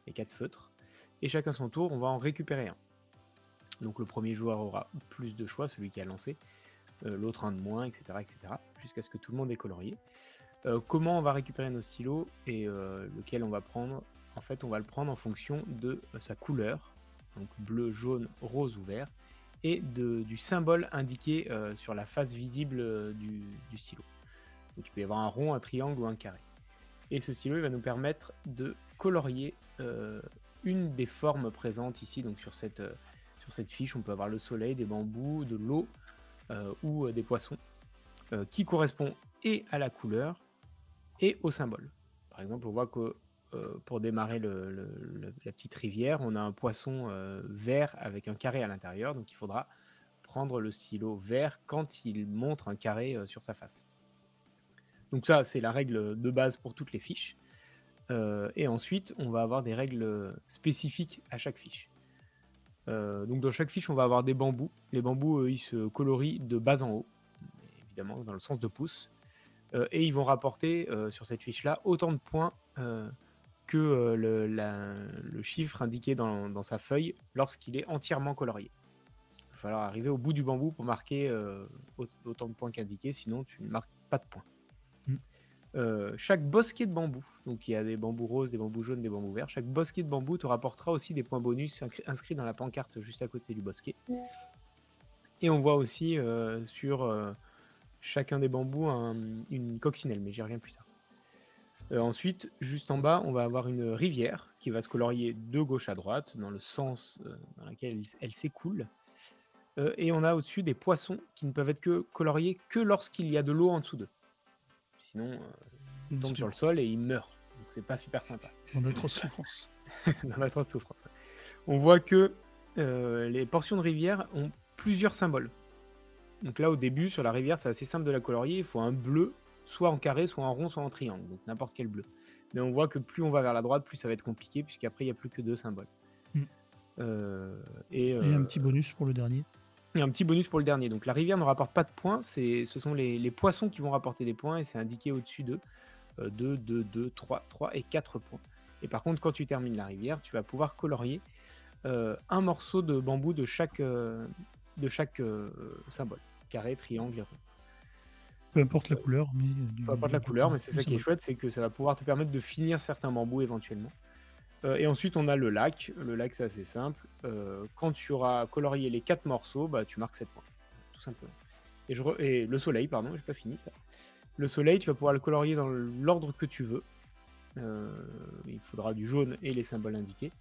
les 4 feutres, et chacun son tour, on va en récupérer un. Donc le premier joueur aura plus de choix, celui qui a lancé, l'autre un de moins, etc., jusqu'à ce que tout le monde ait colorié. Comment on va récupérer nos stylos et lequel on va prendre? En fait, on va le prendre en fonction de sa couleur, donc bleu, jaune, rose ou vert, et du symbole indiqué sur la face visible du stylo. Donc il peut y avoir un rond, un triangle ou un carré. Et ce stylo, il va nous permettre de colorier une des formes présentes ici. Donc sur cette fiche, on peut avoir le soleil, des bambous, de l'eau ou des poissons, qui correspond et à la couleur et au symbole. Par exemple, on voit que pour démarrer la petite rivière, on a un poisson vert avec un carré à l'intérieur, donc il faudra prendre le stylo vert quand il montre un carré sur sa face. Donc ça, c'est la règle de base pour toutes les fiches. Et ensuite, on va avoir des règles spécifiques à chaque fiche. Donc dans chaque fiche, on va avoir des bambous. Les bambous, ils se colorient de bas en haut, évidemment dans le sens de pouce. Et ils vont rapporter sur cette fiche-là autant de points que le chiffre indiqué dans sa feuille lorsqu'il est entièrement colorié. Il va falloir arriver au bout du bambou pour marquer autant de points qu'indiqué, sinon tu ne marques pas de points. Chaque bosquet de bambou, donc il y a des bambous roses, des bambous jaunes, des bambous verts, chaque bosquet de bambou te rapportera aussi des points bonus inscrits dans la pancarte juste à côté du bosquet. Et on voit aussi sur chacun des bambous une coccinelle, mais j'y reviens plus tard. Ensuite, juste en bas, on va avoir une rivière qui va se colorier de gauche à droite, dans le sens dans lequel elle s'écoule. Et on a au-dessus des poissons qui ne peuvent être coloriés que lorsqu'il y a de l'eau en dessous d'eux. Sinon, ils tombent sur le sol et ils meurent. Donc c'est pas super sympa. Dans l'atroce souffrance. Dans l'atroce souffrance. Ouais. On voit que les portions de rivière ont plusieurs symboles. Donc là, au début, sur la rivière, c'est assez simple de la colorier. Il faut un bleu, soit en carré, soit en rond, soit en triangle. Donc n'importe quel bleu. Mais on voit que plus on va vers la droite, plus ça va être compliqué, puisqu'après, il n'y a plus que 2 symboles. Et un petit bonus pour le dernier. Et un petit bonus pour le dernier. Donc la rivière ne rapporte pas de points. Ce sont les poissons qui vont rapporter des points, et c'est indiqué au-dessus d'eux. 2, 2, 2, 3, 3 et 4 points. Et par contre, quand tu termines la rivière, tu vas pouvoir colorier un morceau de bambou de chaque symbole. Carré, triangle et rond. Peu importe la couleur, mais... Peu importe la couleur, mais c'est ça qui est chouette, c'est que ça va pouvoir te permettre de finir certains bambous éventuellement. Et ensuite, on a le lac. Le lac, c'est assez simple. Quand tu auras colorié les 4 morceaux, bah, tu marques 7 points. Tout simplement. Et le soleil, pardon, j'ai pas fini ça. Le soleil, tu vas pouvoir le colorier dans l'ordre que tu veux. Il faudra du jaune et les symboles indiqués.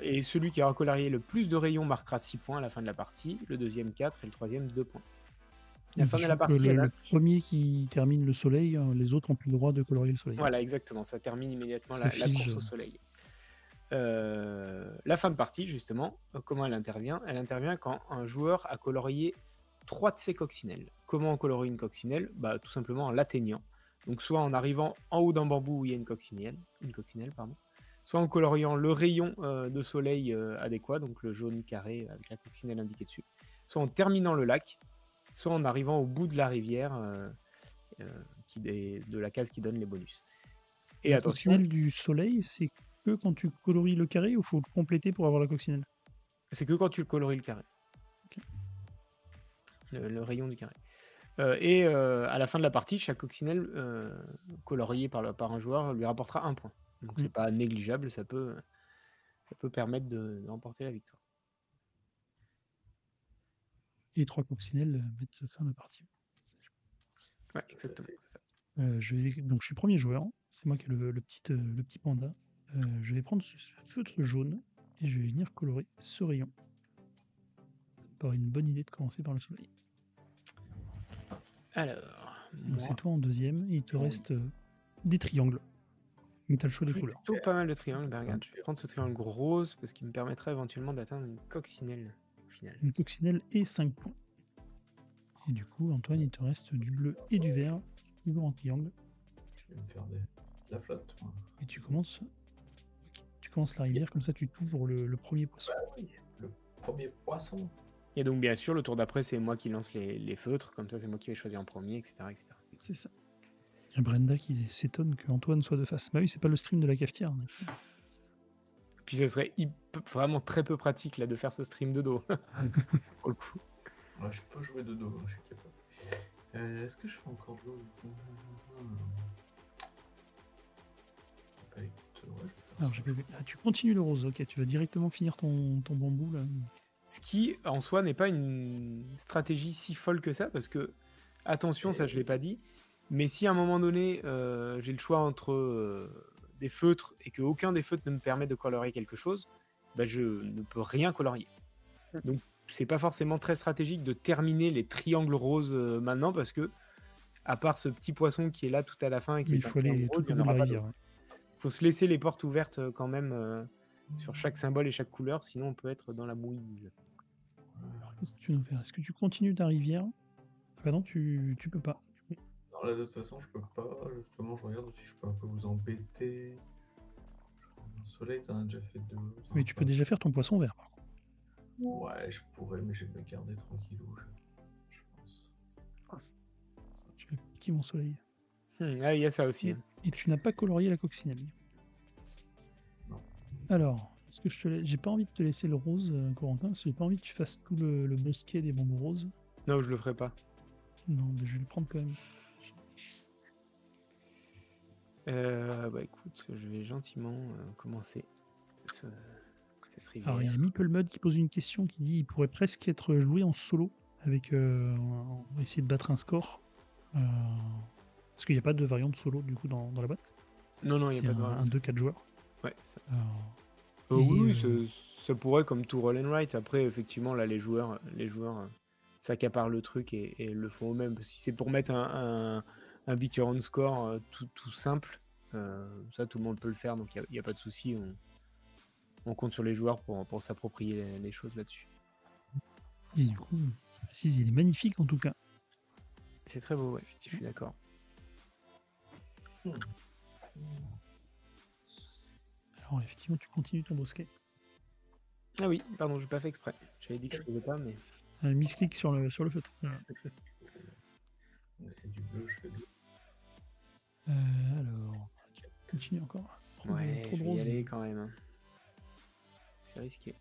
Et celui qui aura colorié le plus de rayons marquera 6 points à la fin de la partie. Le deuxième 4 et le troisième 2 points. La fin de la partie, le premier qui termine le soleil, les autres n'ont plus le droit de colorier le soleil. Voilà, exactement. Ça termine immédiatement la course au soleil. La fin de partie, justement, comment elle intervient? Elle intervient quand un joueur a colorié 3 de ses coccinelles. Comment on colorie une coccinelle? Bah, tout simplement en l'atteignant. Donc soit en arrivant en haut d'un bambou où il y a une coccinelle, soit en coloriant le rayon de soleil adéquat, donc le jaune carré avec la coccinelle indiquée dessus, soit en terminant le lac, soit en arrivant au bout de la rivière de la case qui donne les bonus. Et la attention, coccinelle du soleil, c'est que quand tu colories le carré ou faut le compléter pour avoir la coccinelle? C'est que quand tu colories le carré. Okay. Le rayon du carré. Et à la fin de la partie, chaque coccinelle coloriée par un joueur lui rapportera 1 point. Donc c'est pas négligeable, ça peut ça peut permettre de remporter la victoire. Et 3 coccinelles mettent fin à la partie. Ouais, exactement. C'est ça. Donc je suis premier joueur, c'est moi qui ai le petit panda. Je vais prendre ce feutre jaune et je vais venir colorer ce rayon. Ça me paraît une bonne idée de commencer par le soleil. Alors, Donc moi, c'est toi en deuxième, et il te reste des triangles. Mais t'as le choix des couleurs. plutôt pas mal de triangles. Ben, regarde, je vais prendre ce triangle rose parce qu'il me permettra éventuellement d'atteindre une coccinelle au final. Une coccinelle et 5 points. Et du coup, Antoine, il te reste du bleu et du vert, toujours en triangle. Je vais me faire de la flotte. Moi. Et tu commences, tu commences la rivière, comme ça tu t'ouvres le premier poisson. Bah oui, le premier poisson. Et donc, bien sûr, le tour d'après, c'est moi qui lance les feutres. Comme ça, c'est moi qui vais choisir en premier, etc. etc. C'est ça. Il y a Brenda qui s'étonne que Antoine soit de face. Bah oui, c'est pas le stream de la cafetière. Puis ça serait vraiment très peu pratique là de faire ce stream de dos. Pour le coup. Ouais, je peux jouer de dos, je suis capable. Est-ce que je fais encore de l'eau Bah, écoute, ouais, je vais faire Alors, ça. tu continues le rose, ok, tu vas directement finir ton bambou là. Ce qui, en soi, n'est pas une stratégie si folle que ça, parce que, attention, ça je l'ai pas dit, mais si à un moment donné, j'ai le choix entre des feutres et qu'aucun des feutres ne me permet de colorier quelque chose, bah, je ne peux rien colorier. Donc, c'est pas forcément très stratégique de terminer les triangles roses maintenant, parce que, à part ce petit poisson qui est là tout à la fin et qui Mais est il un faut aller triangle tout rose, au il y en bout de aura la pas rivière. d'autres. Faut se laisser les portes ouvertes quand même sur chaque symbole et chaque couleur, sinon on peut être dans la mouise. Alors, qu'est-ce que tu veux nous faire? Est-ce que tu continues ta rivière? Ah bah non, tu peux pas. Non, là, de toute façon, je peux pas. Justement, je regarde si je peux un peu vous embêter. Le soleil, t'en as déjà fait deux. Mais tu peux déjà faire ton poisson vert, par contre. Ouais, je pourrais, mais je vais me garder tranquillou, je pense. Tu vas piquer mon soleil. Ah, il y a ça aussi. Et tu n'as pas colorié la coccinelle. Non. Alors, est-ce que j'ai pas envie de te laisser le rose, Corentin, parce que j'ai pas envie que tu fasses tout le bosquet des bambous roses. Non, je le ferai pas. Non, mais je vais le prendre quand même. Bah écoute, je vais gentiment commencer cette rivière. Alors, il y a Meeple qui pose une question qui dit il pourrait presque être joué en solo avec. On va essayer de battre un score. Parce qu'il n'y a pas de variante solo du coup dans la boîte. Non, il n'y a C'est pas de un variante. 2-4 joueurs. Ouais, ça. Et, Ça pourrait comme tout roll and write. Après, effectivement, là, les joueurs s'accaparent le truc et le font eux-mêmes. Si c'est pour mettre un beat your own score tout simple, ça tout le monde peut le faire, donc il n'y a pas de souci. On compte sur les joueurs pour s'approprier les choses là-dessus. Et du coup, je précise, il est magnifique en tout cas. C'est très beau, ouais, je suis d'accord. Alors effectivement, tu continues ton bosquet. Ah oui, pardon, j'ai pas fait exprès. J'avais dit que je faisais pas, mais... Misclick sur le feutre. Voilà. C'est du bleu, je fais bleu. Alors, tu continues encore. Trop de rose. y aller quand même. Hein. C'est risqué.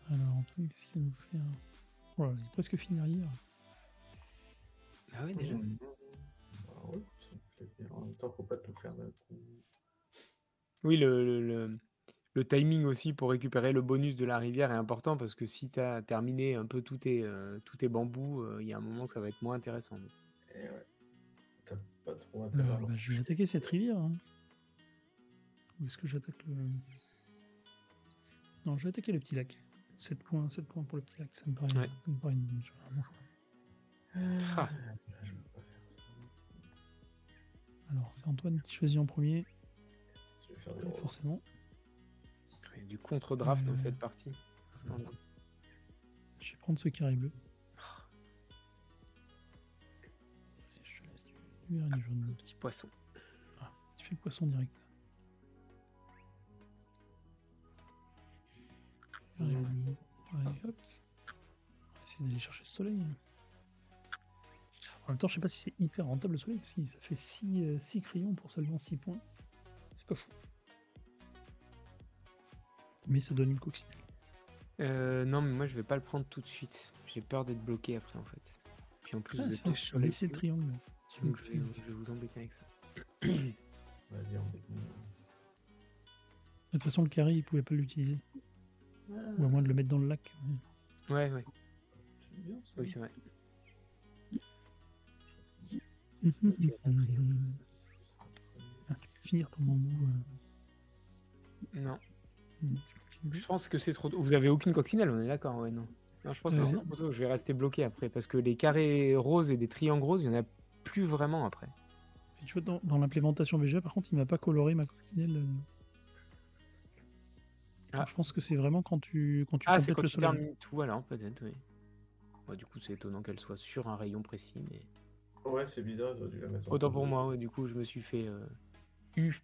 Alors, Antoine, qu'est-ce qu'il va nous faire? Voilà, il est presque fini derrière. Ah ouais, déjà. Bah ouais, ça me plaît bien. En même temps, faut pas tout faire d'un coup. Oui, le timing aussi pour récupérer le bonus de la rivière est important parce que si tu as terminé un peu tous tes bambous, il y a un moment ça va être moins intéressant. Et ouais. T'as pas trop intérêt à Je vais attaquer cette rivière. Hein. Où est-ce que j'attaque le... Non, je vais attaquer le petit lac. 7 points pour le petit lac. Ça me paraît, Ouais. ça me paraît un bon choix. Ah. Je peux pas faire ça. Alors, c'est Antoine qui choisit en premier. Je vais faire des roses. Forcément. Il y a du contre-draft dans cette partie. Je vais prendre ce carré bleu. Et je te laisse du vert et du jaune. Petit poisson. Ah, tu fais le poisson direct. Carré bleu. Allez, hop. On va essayer d'aller chercher le soleil. En même temps, je sais pas si c'est hyper rentable le soleil, parce que ça fait 6 crayons pour seulement 6 points. C'est pas fou. Mais ça donne une coccinelle. Non, mais moi je vais pas le prendre tout de suite. J'ai peur d'être bloqué après en fait. Puis en plus, C'est vrai que je vais laisser le triangle. Donc je vais vous embêter avec ça. Vas-y, embête-moi. toute façon, le carré, il pouvait pas l'utiliser. Ou à moins de le mettre dans le lac. Ouais, ouais. C'est bien, ça. Oui, c'est vrai. Ah, tu peux finir ton bambou. Non. Tu peux Je finir. pense que c'est trop tôt. Vous avez aucune coccinelle, on est d'accord, ouais, non. Non, je pense que c'est Non. trop tôt. Je vais rester bloqué après. Parce que les carrés roses et des triangles roses, il n'y en a plus vraiment après. Et tu vois, dans l'implémentation VGA, par contre, il m'a pas coloré ma coccinelle. Ah. Donc, je pense que c'est vraiment quand tu Ah, c'est complètes quand le tu soleil. termines tout, alors peut-être, oui. Ouais, du coup, c'est étonnant qu'elle soit sur un rayon précis, mais... Ouais, c'est bizarre, j'aurais dû la mettre en Autant dessous pour de- moi, ouais, du coup, je me suis fait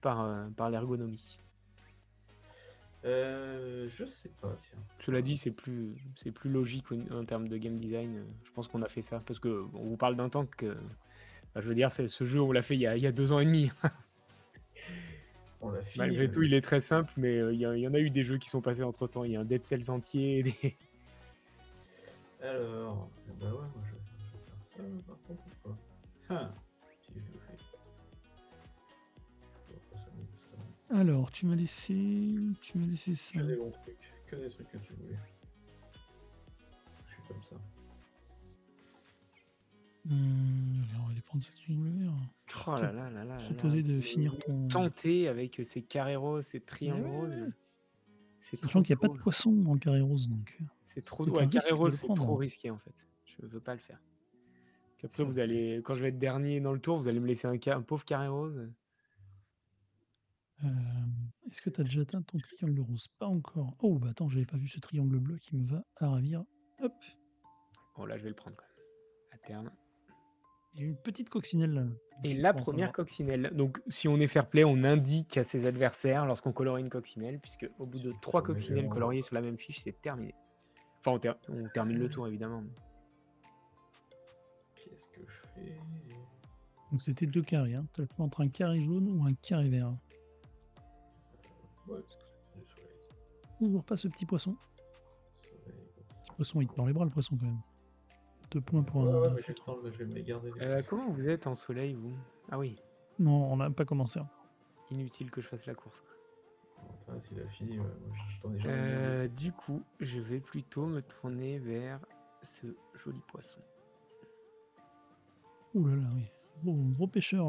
par l'ergonomie. Je sais pas, tiens. Cela dit, c'est plus logique en termes de game design. Je pense qu'on a fait ça, parce que on vous parle d'un temps que... Bah, je veux dire, ce jeu, on l'a fait il y a 2 ans et demi. On l'a fini. Malgré tout, il est très simple, mais il y en a eu des jeux qui sont passés entre-temps. Il y a un Dead Cells entier, des... Alors, bah ouais, moi je vais faire ça par contre ou pas? Si je le fais. Je vois pas ça, ça. Alors, tu m'as laissé ça. Que des bons trucs, que des trucs que tu voulais. Je suis comme ça. On va aller prendre ce triangle vert. Oh là là là là. Proposer de finir ton. Tenter avec ces carrés roses, ces triangles Mais ouais, roses. ouais. C'est Sachant trop qu'il n'y a pas de tôt. poisson dans le carré rose, donc. C'est trop. C'est Ouais, un carré risque de rose, le c'est prendre. trop risqué en fait. Je veux pas le faire. Puis après, vous allez, quand je vais être dernier dans le tour, vous allez me laisser un pauvre carré rose. Est-ce que tu as déjà atteint ton triangle rose? Pas encore. Oh, bah attends, j'avais pas vu ce triangle bleu qui me va à ravir. Hop. Bon, là, je vais le prendre quand même. À terme. Il y a une petite coccinelle là. Et la première coccinelle. Donc, si on est fair play, on indique à ses adversaires lorsqu'on colorie une coccinelle, puisque au bout de 3 coccinelles coloriées sur la même fiche, c'est terminé. Enfin, on termine le tour évidemment. Qu'est-ce que je fais? Donc c'était 2 carrés. Hein. Tu as le choix entre un carré jaune ou un carré vert. Ouais, Toujours pas ce petit poisson. Petit poisson, il te mord les bras le poisson quand même. 2 points pour un. Ouais, mais je vais me les garder. Comment vous êtes en soleil, vous? Ah oui, Non, on n'a pas commencé. inutile que je fasse la course. S'il a fini, moi, je t'en ai jamais mis. Du coup, je vais plutôt me tourner vers ce joli poisson. Ouh là là, oui. Gros pêcheur.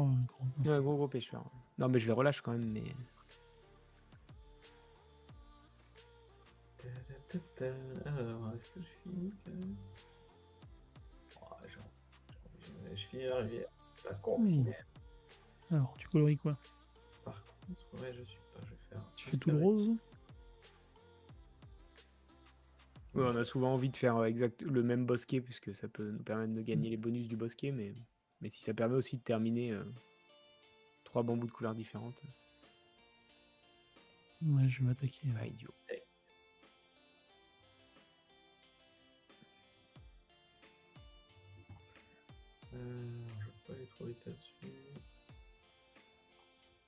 Ouais, gros pêcheur. Non, mais je les relâche quand même, mais... Alors, est-ce que je finis quand même? Je finis la rivière. La coccinelle. Alors, tu coloris quoi? Par contre, ouais, je suis pas. Je vais faire. Tu fais tout le rose? Ouais, on a souvent envie de faire le même bosquet, puisque ça peut nous permettre de gagner les bonus du bosquet, mais si ça permet aussi de terminer 3 bambous de couleurs différentes. Ouais, je vais m'attaquer. Pas idiot. Je vais pas aller trop vite là-dessus.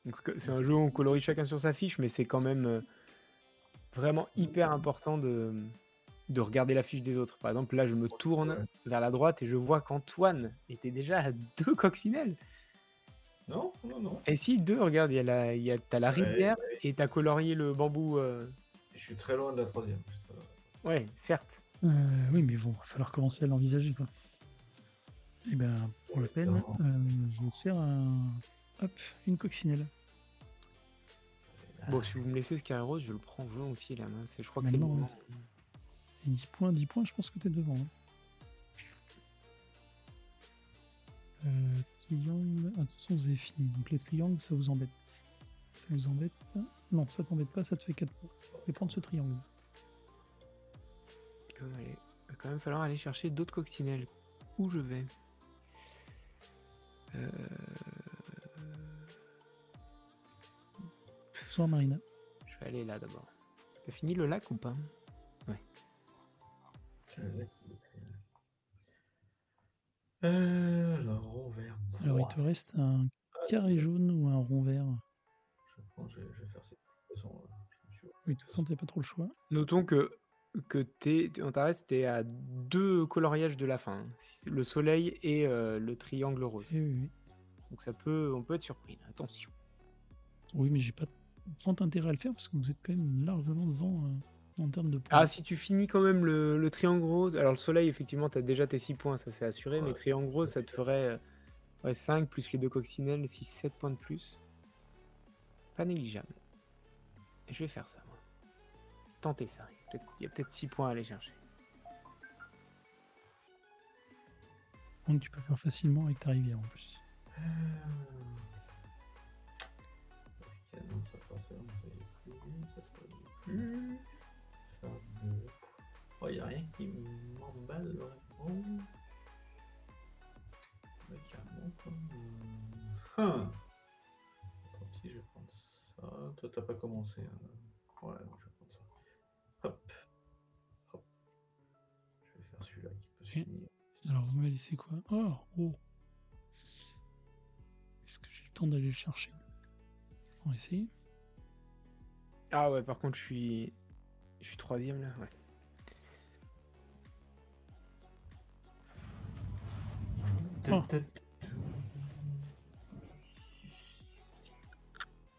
Donc c'est un jeu où on colorie chacun sur sa fiche, mais c'est quand même vraiment hyper important de regarder la fiche des autres. Par exemple, là, je me tourne vers la droite et je vois qu'Antoine était déjà à 2 coccinelles. Non. Et si, 2, regarde, t'as la rivière et t'as colorié le bambou. Je suis très loin de la troisième. Ouais, certes. Oui, mais bon, il va falloir commencer à l'envisager, quoi. Et ben, pour la peine, je vais faire une coccinelle. Bon, si vous me laissez ce carré rose, je le prends volontiers, la main. Je crois que c'est le moment. Et 10 points, je pense que t'es devant. Triangle. De toute façon, vous avez fini. Donc les triangles, ça vous embête. Ça vous embête pas? Non, ça t'embête pas, ça te fait 4 points. Je vais prendre ce triangle. Il va quand même falloir aller chercher d'autres coccinelles. Où je vais? Bonsoir Marina. Je vais aller là d'abord. T'as fini le lac ou pas? Ouais. Alors, rond vert. Alors, il te reste un carré jaune ou un rond vert? Je vais faire cette façon. Oui, de toute façon, t'as pas trop le choix. Notons que en ta reste, t'es à 2 coloriages de la fin. Hein. Le soleil et le triangle rose. Oui. Donc on peut être surpris. Attention. Oui, mais j'ai pas grand intérêt à le faire parce que vous êtes quand même largement devant en termes de points. Ah, si tu finis quand même le triangle rose. Alors, le soleil, effectivement, tu as déjà tes 6 points, ça c'est assuré. Mais Ouais, triangle rose, ça te ferait 5 plus les 2 coccinelles, 6-7 points de plus. Pas négligeable. Et je vais faire ça, moi. Tenter ça. Il y a peut-être 6 points à aller chercher. Donc tu peux faire facilement avec ta rivière en plus. Est-ce qu'il y a... Non, ça passe, non, ça y est plus, ça y est plus. Ça me... Oh, y a rien qui m'emballe vraiment. Mais carrément, quoi. Tant pis, je vais prendre ça. Toi, t'as pas commencé. Hein. Ouais, non, je vais prendre ça. Hop. Hop. Je vais faire celui-là qui peut se finir. Alors vous m'avez laissé quoi? Oh. Est-ce que j'ai le temps d'aller le chercher? On va essayer. Ah ouais, par contre, je suis 3ème là. Ouais. Oh.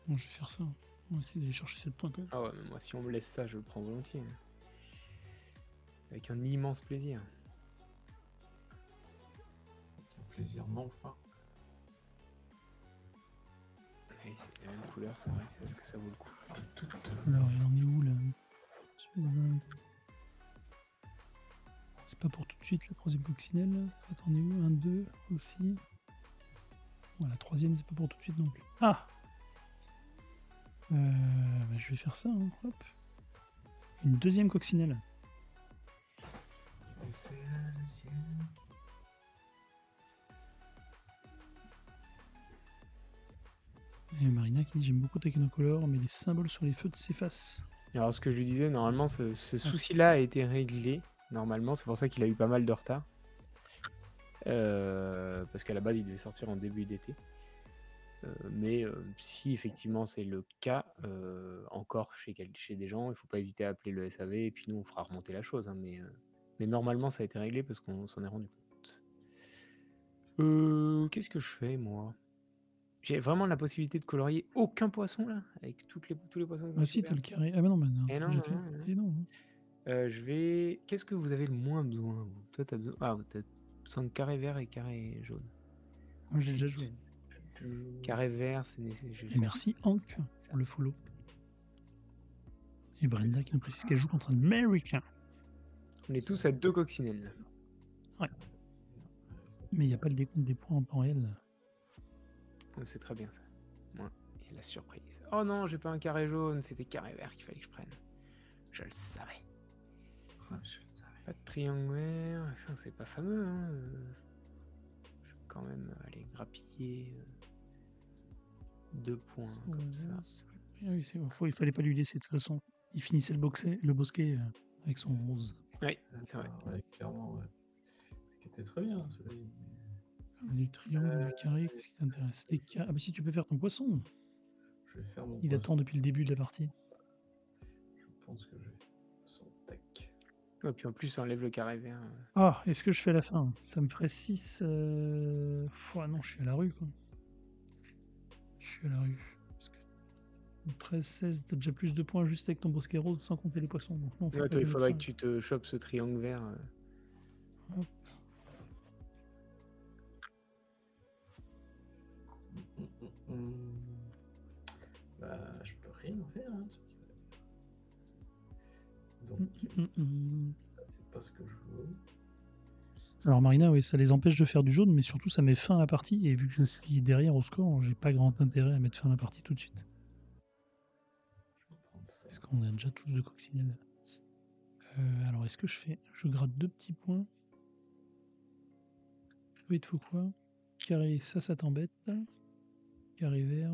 Bon, je vais faire ça. On va essayer d'aller chercher 7 points quand même. Ah ouais, mais moi, si on me laisse ça, je le prends volontiers. Avec un immense plaisir. Un plaisir non fin. Ouais, c'est la même couleur, c'est vrai. Est-ce que ça vaut le coup? Alors, il en est où là? C'est pas pour tout de suite la 3ème coccinelle. Attendez où? 1, 2 aussi. Voilà, la 3ème, c'est pas pour tout de suite non plus. Ah! Je vais faire ça, hein. Hop. Une 2ème coccinelle. Et Marina qui dit j'aime beaucoup Technicolor, mais les symboles sur les feux s'effacent. Alors, ce que je lui disais, normalement, ce souci-là a été réglé. Normalement, c'est pour ça qu'il a eu pas mal de retard. Parce qu'à la base, il devait sortir en début d'été. Mais si effectivement c'est le cas, encore chez des gens, il ne faut pas hésiter à appeler le SAV et puis nous on fera remonter la chose. Hein, mais normalement ça a été réglé parce qu'on s'en est rendu compte. Qu'est-ce que je fais moi? J'ai vraiment la possibilité de colorier aucun poisson là, avec tous les poissons que Ah si, t'as le carré. Ah bah non, non. Et non, J'ai fait. Et non. je vais. Qu'est-ce que vous avez le moins besoin vous? Toi t'as besoin. Ah, t'as besoin de carré vert et carré jaune. Moi j'ai déjà joué. Carré vert, c'est nécessaire. Et merci Hank pour le follow. Et Brenda qui nous précise qu'elle joue contre un Américain. On est tous à 2 coccinelles. Ouais. Mais il n'y a pas le décompte des points en temps réel. C'est très bien ça. Ouais. Et la surprise. Oh non, j'ai pas un carré jaune, c'était carré vert qu'il fallait que je prenne. Je le savais. Je le savais. Pas de triangle vert, enfin, c'est pas fameux. Hein. Je vais quand même aller grappiller 2 points comme ça. Oui, c'est bon. Il fallait pas lui laisser de toute façon. Il finissait le bosquet avec son rose. Oui, c'est vrai. Ouais, clairement, ouais. Ce qui était très bien. Du triangle, du carré, qu'est-ce qui t'intéresse? Ah bah si tu peux faire ton poisson. Je vais faire mon Il poisson. attend depuis le début de la partie. Je pense que je vais faire son tac. Et puis en plus, ça enlève le carré vert. Ah, est-ce que je fais la fin? Ça me ferait 6... non, je suis à la rue, quoi. Je suis à la rue. Parce que 13, 16, t'as déjà plus de points juste avec ton bosquet rose sans compter les poissons. Donc non, Ouais, toi, il faudrait que tu te chopes ce triangle vert. Hop. Bah, je peux rien en faire. Hein, donc, ça, c'est pas ce que je veux. Alors Marina, oui, ça les empêche de faire du jaune, mais surtout ça met fin à la partie. Et vu que je suis derrière au score, j'ai pas grand intérêt à mettre fin à la partie tout de suite. Je vais prendre ça. Parce qu'on a déjà tous de coccinelle. Alors est-ce que je gratte 2 petits points. Oui, il te faut quoi? Carré, ça t'embête. Carré vert.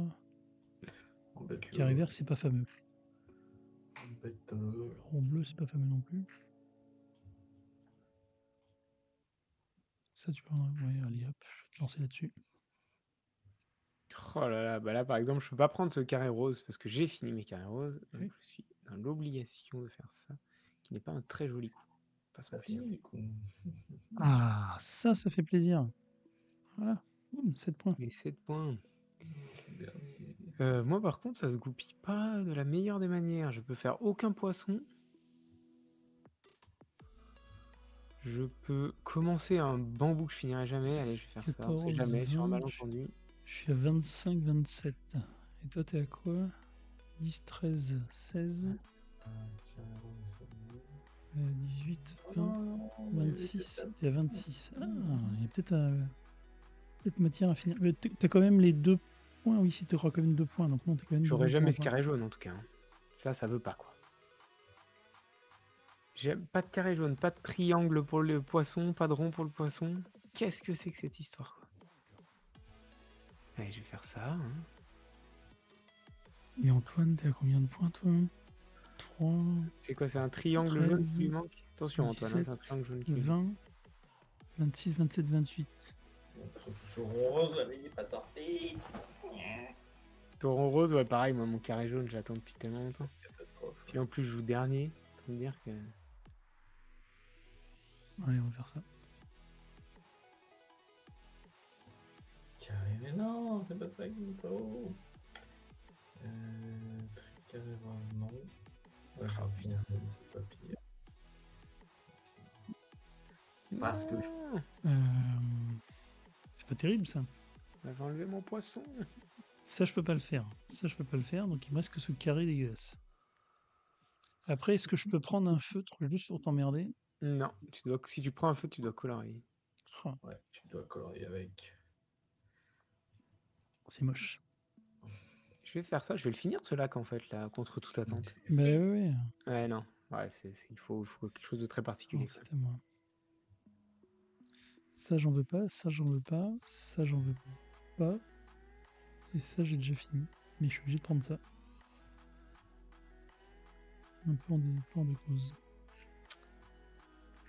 Carré vert, c'est pas fameux. Rond bleu, c'est pas fameux non plus. Ça, tu peux en... Ouais, allez hop, je vais te lancer là-dessus. Oh là là, bah là par exemple, je peux pas prendre ce carré rose parce que j'ai fini mes carrés roses. Donc Oui. je suis dans l'obligation de faire ça, qui n'est pas un très joli coup. Pas se mentir. Ah, ça fait plaisir. Voilà, 7 points. Les 7 points. Moi, par contre, ça se goupille pas de la meilleure des manières. Je peux faire aucun poisson. Je peux commencer un bambou que je finirai jamais. Allez, je vais faire ça. On sait 14, jamais sur un 20, malentendu. je suis à 25, 27. Et toi, t'es à quoi? 10, 13, 16, 18, 20, 26. T'es à 26. Ah, il y a peut-être matière à finir. Mais t'as quand même les 2 points. Oui, si t'auras quand même 2 points. Donc non, t'es quand même J'aurai devant jamais pour ce un point. carré jaune en tout cas. Hein. Ça veut pas quoi. J'ai pas de carré jaune, pas de triangle pour le poisson, pas de rond pour le poisson. Qu'est-ce que c'est que cette histoire quoi? Allez, je vais faire ça. Hein. Et Antoine, t'es à combien de points, toi? 3, C'est quoi? C'est un triangle 13, jaune qui lui manque? Attention Antoine, hein, 17, c'est un triangle jaune qui lui manque. 20, 26, 27, 28. Surtout sur rose, elle n'est pas sortie. Tauron rose, ouais pareil, moi mon carré jaune, j'attends depuis tellement longtemps. Catastrophe. Puis en plus je joue dernier, ça veut dire que... Allez, on va faire ça. Carré, mais non, c'est pas ça qu'il me faut. Carré rose, non. Ouais, Ah, putain. c'est pas pire. C'est pas ce que je... C'est pas terrible, ça. On va enlever mon poisson. Ça, je peux pas le faire. Ça, je peux pas le faire. Donc, il me reste que ce carré dégueulasse. Après, est-ce que je peux prendre un feutre juste pour t'emmerder? Non, si tu prends un feu, tu dois colorier. Oh, Ouais, tu dois colorier avec. c'est moche. Je vais faire ça, je vais le finir ce lac en fait, là, contre toute attente. Bah ouais. Ouais, non. Ouais, il faut quelque chose de très particulier. Oh, c'est à moi. Ça, j'en veux pas. Ça, j'en veux pas. Ça, j'en veux pas. Et ça, j'ai déjà fini. Mais je suis obligé de prendre ça. Un peu en désespoir de cause.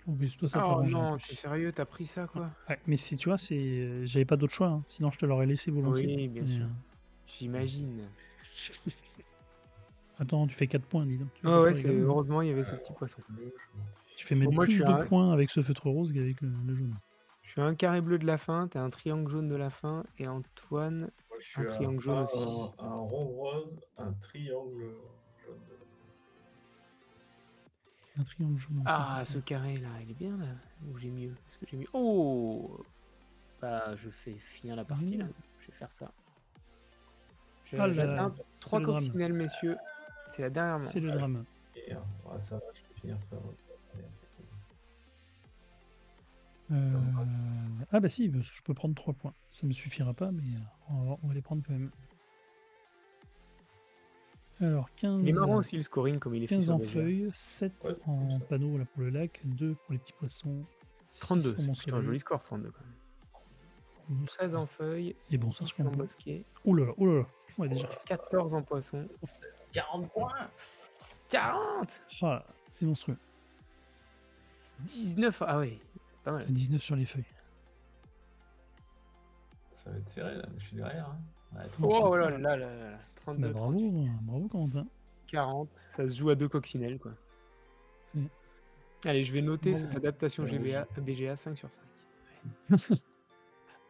Oh, mais toi, ça Oh t'arrange en non, plus. t'es sérieux, t'as pris ça quoi? Ouais, mais si tu vois, j'avais pas d'autre choix. Hein. Sinon, je te l'aurais laissé volontiers. Oui, bien Mais, sûr. J'imagine. Attends, tu fais 4 points, dis donc. Tu Oh vas ouais, pas rigoler. heureusement il y avait ce petit poisson. Tu fais même Bon, moi, plus je suis de points avec ce feutre rose qu'avec le jaune. Je suis un carré bleu de la fin, t'as un triangle jaune de la fin, et Antoine, Moi, je suis un triangle jaune aussi. un rond rose, un triangle jaune. Un triangle jaune. Ah, ce carré là, il est bien là. Ou j'ai mieux? Est-ce que j'ai mieux? Oh! Bah, je fais finir la partie là. Je vais faire ça. Ah là là, J'atteins c'est 3 le drame. coccinelles, messieurs. C'est la dernière manche. C'est le drame. Et, ouais, ça va, je peux finir ça. Ouais. Allez, c'est cool. Ah bah si, je peux prendre 3 points. Ça me suffira pas, mais on va les prendre quand même. Alors, 15, Il est marrant aussi le scoring comme il est fait 15 sur en BGA. feuilles, 7 Ouais, c'est en cool, ça. panneau là, pour le lac, 2 pour les petits poissons, 6 32, pour mon c'est un soleil, joli score 32 quand même. 13 en feuilles, et bon, ça se 10 en compte. bosquet, Ouh là là, ouais, déjà. 14 en poisson. 40 points! 40! Ah là, c'est monstrueux. 19, ah oui, c'est pas mal. 19 sur les feuilles. Ça va être serré là, mais je suis derrière. Hein. Ouais, Oh là là là là, 32, Bah, bravo, 38, bravo Corentin. 40, ça se joue à 2 coccinelles quoi. C'est- Allez, je vais noter Bon. cette adaptation BGA 5 sur 5.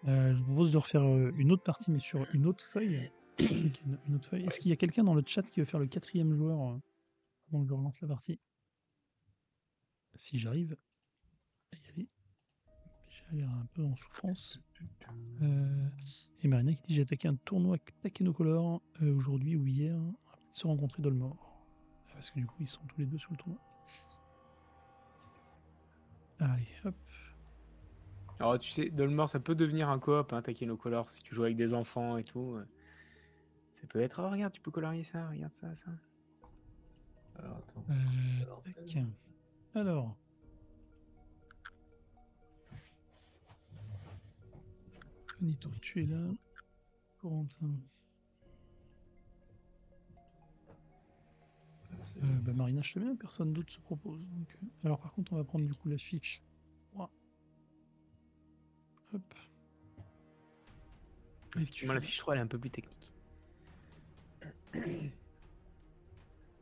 Je vous propose de refaire une autre partie, mais sur une autre feuille. Une autre feuille. Est-ce qu'il y a quelqu'un dans le chat qui veut faire le 4e joueur avant que je relance la partie? Si j'arrive à y aller. J'ai l'air un peu en souffrance. Et Marina qui dit j'ai attaqué un tournoi Takenocolor aujourd'hui ou hier. On va peut-être se rencontrer Dolmor. Parce que du coup ils sont tous les deux sur le tournoi. Allez, hop. Alors tu sais, Dolmor ça peut devenir un coop, hein, Takenocolor, si tu joues avec des enfants et tout. Ça peut être, oh regarde, tu peux colorier ça, regarde ça. Alors attends. Tac. Alors. Benito, tu es là. Corentin. Bah Marina, je te bien, personne d'autre se propose. Donc, alors par contre, on va prendre du coup la fiche. Hop. Effectivement, la fiche 3 elle est un peu plus technique.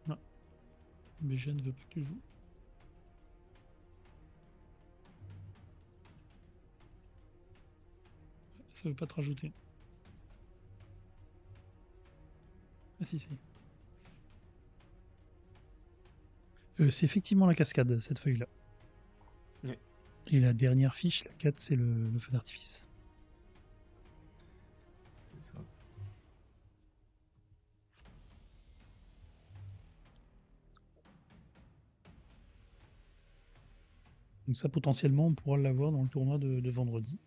Non. BGA ne veut pas que je joue. Ça veut pas te rajouter. Ah si, si. C'est effectivement la cascade, cette feuille-là. Ouais. Et la dernière fiche, la 4, c'est le feu d'artifice. C'est ça. Donc ça, potentiellement, on pourra l'avoir dans le tournoi de vendredi.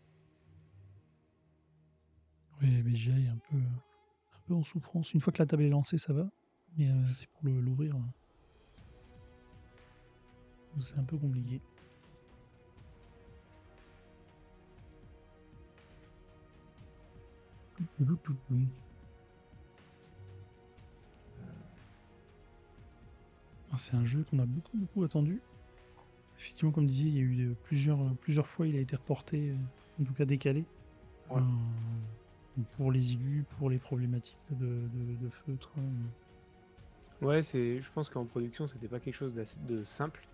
Oui, mais j'y aille un peu en souffrance. Une fois que la table est lancée, ça va. Mais c'est pour l'ouvrir. C'est un peu compliqué. C'est un jeu qu'on a beaucoup attendu. Effectivement, comme disiez, il y a eu plusieurs fois, il a été reporté, en tout cas décalé. Ouais. Pour les aigus, pour les problématiques de feutre. Ouais, je pense qu'en production, c'était pas quelque chose de simple.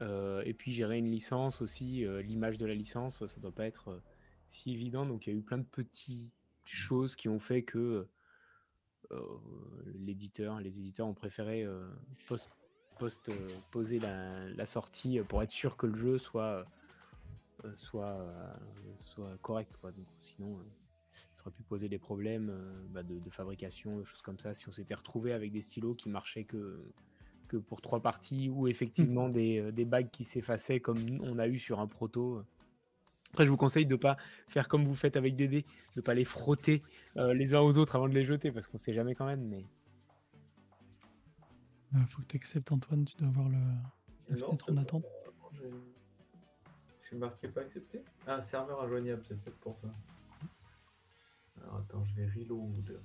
Et puis gérer une licence aussi, l'image de la licence, ça doit pas être si évident. Donc il y a eu plein de petites choses qui ont fait que les éditeurs ont préféré poser la sortie pour être sûr que le jeu soit correct, quoi. Donc, sinon, ça aurait pu poser des problèmes de fabrication, de choses comme ça. Si on s'était retrouvé avec des stylos qui marchaient que pour 3 parties, ou effectivement des bagues qui s'effaçaient comme on a eu sur un proto. Après, je vous conseille de ne pas faire comme vous faites avec des dés, de ne pas les frotter les uns aux autres avant de les jeter, parce qu'on ne sait jamais quand même. Mais Faut que tu acceptes, Antoine, tu dois avoir la Non, fenêtre c'est en bon. attente. Je suis marqué pas accepté. Ah, serveur injoignable, c'est peut-être pour ça. Alors attends, je vais reload.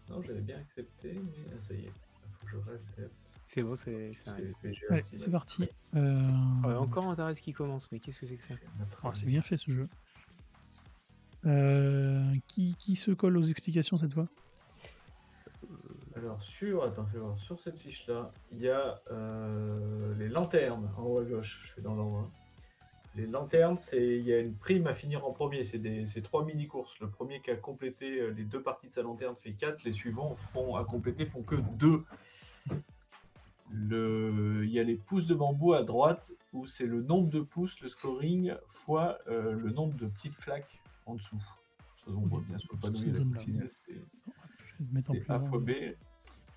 Non, j'avais bien accepté, mais ça y est. Il faut que je réaccepte. c'est bon, ça arrive. Allez, c'est parti. Encore un Tarès qui commence, mais qu'est-ce que c'est que ça? C'est bien fait ce jeu. Qui se colle aux explications cette fois? Alors attends, fais voir. Sur cette fiche-là, il y a les lanternes en haut à gauche. Je fais dans l'ordre. Hein. Les lanternes, il y a une prime à finir en premier. C'est 3 mini-courses. Le premier qui a complété les 2 parties de sa lanterne fait 4. Les suivants font que 2. Il y a les pouces de bambou à droite où c'est le nombre de pouces, le scoring, fois le nombre de petites flaques en dessous. Ça, on voit bien sur le panneau, il y a la coccinelle, c'est A fois B.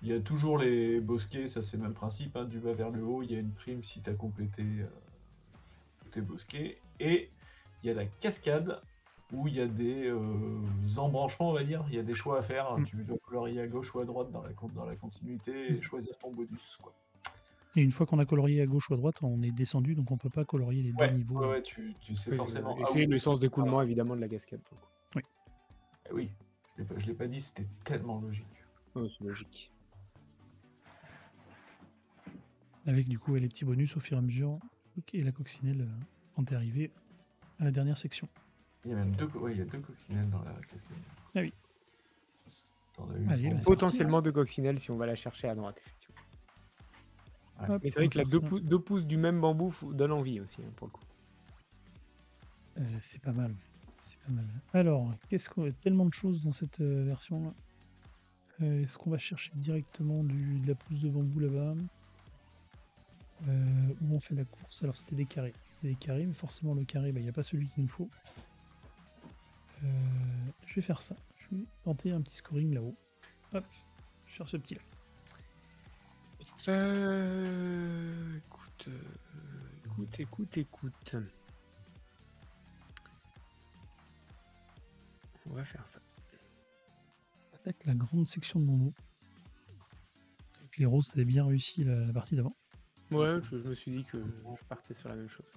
Il y a toujours les bosquets, ça c'est le même principe, hein, du bas vers le haut, il y a une prime si tu as complété tous tes bosquets. Et il y a la cascade où il y a des embranchements, on va dire, il y a des choix à faire. Tu dois colorier à gauche ou à droite dans la continuité et choisir ton bonus, quoi. Et une fois qu'on a colorié à gauche ou à droite, on est descendu, donc on peut pas colorier les deux niveaux. Ouais, tu sais forcément. Et c'est le sens d'écoulement évidemment de la cascade. Oui. Oui, je l'ai pas dit, c'était tellement logique. C'est logique. Avec du coup les petits bonus au fur et à mesure. Et la coccinelle quand t'es arrivé à la dernière section. Il y a même deux coccinelles dans la cascade. Ah oui. Allez, potentiellement 2 coccinelles si on va la chercher à droite, effectivement. Ouais. Mais c'est vrai que la 2 pouces du même bambou donne envie aussi, hein, pour le coup. C'est pas mal. Alors, tellement de choses dans cette version-là. Est-ce qu'on va chercher directement de la pousse de bambou là-bas où on fait la course? Alors c'était des carrés. Mais forcément le carré, il n'y a pas celui qu'il nous faut. Je vais faire ça. Je vais tenter un petit scoring là-haut. Hop, je cherche ce petit là. Écoute. On va faire ça. Attaque la grande section de bambou. Avec les roses, ça avait bien réussi la partie d'avant. Ouais, je me suis dit que je partais sur la même chose.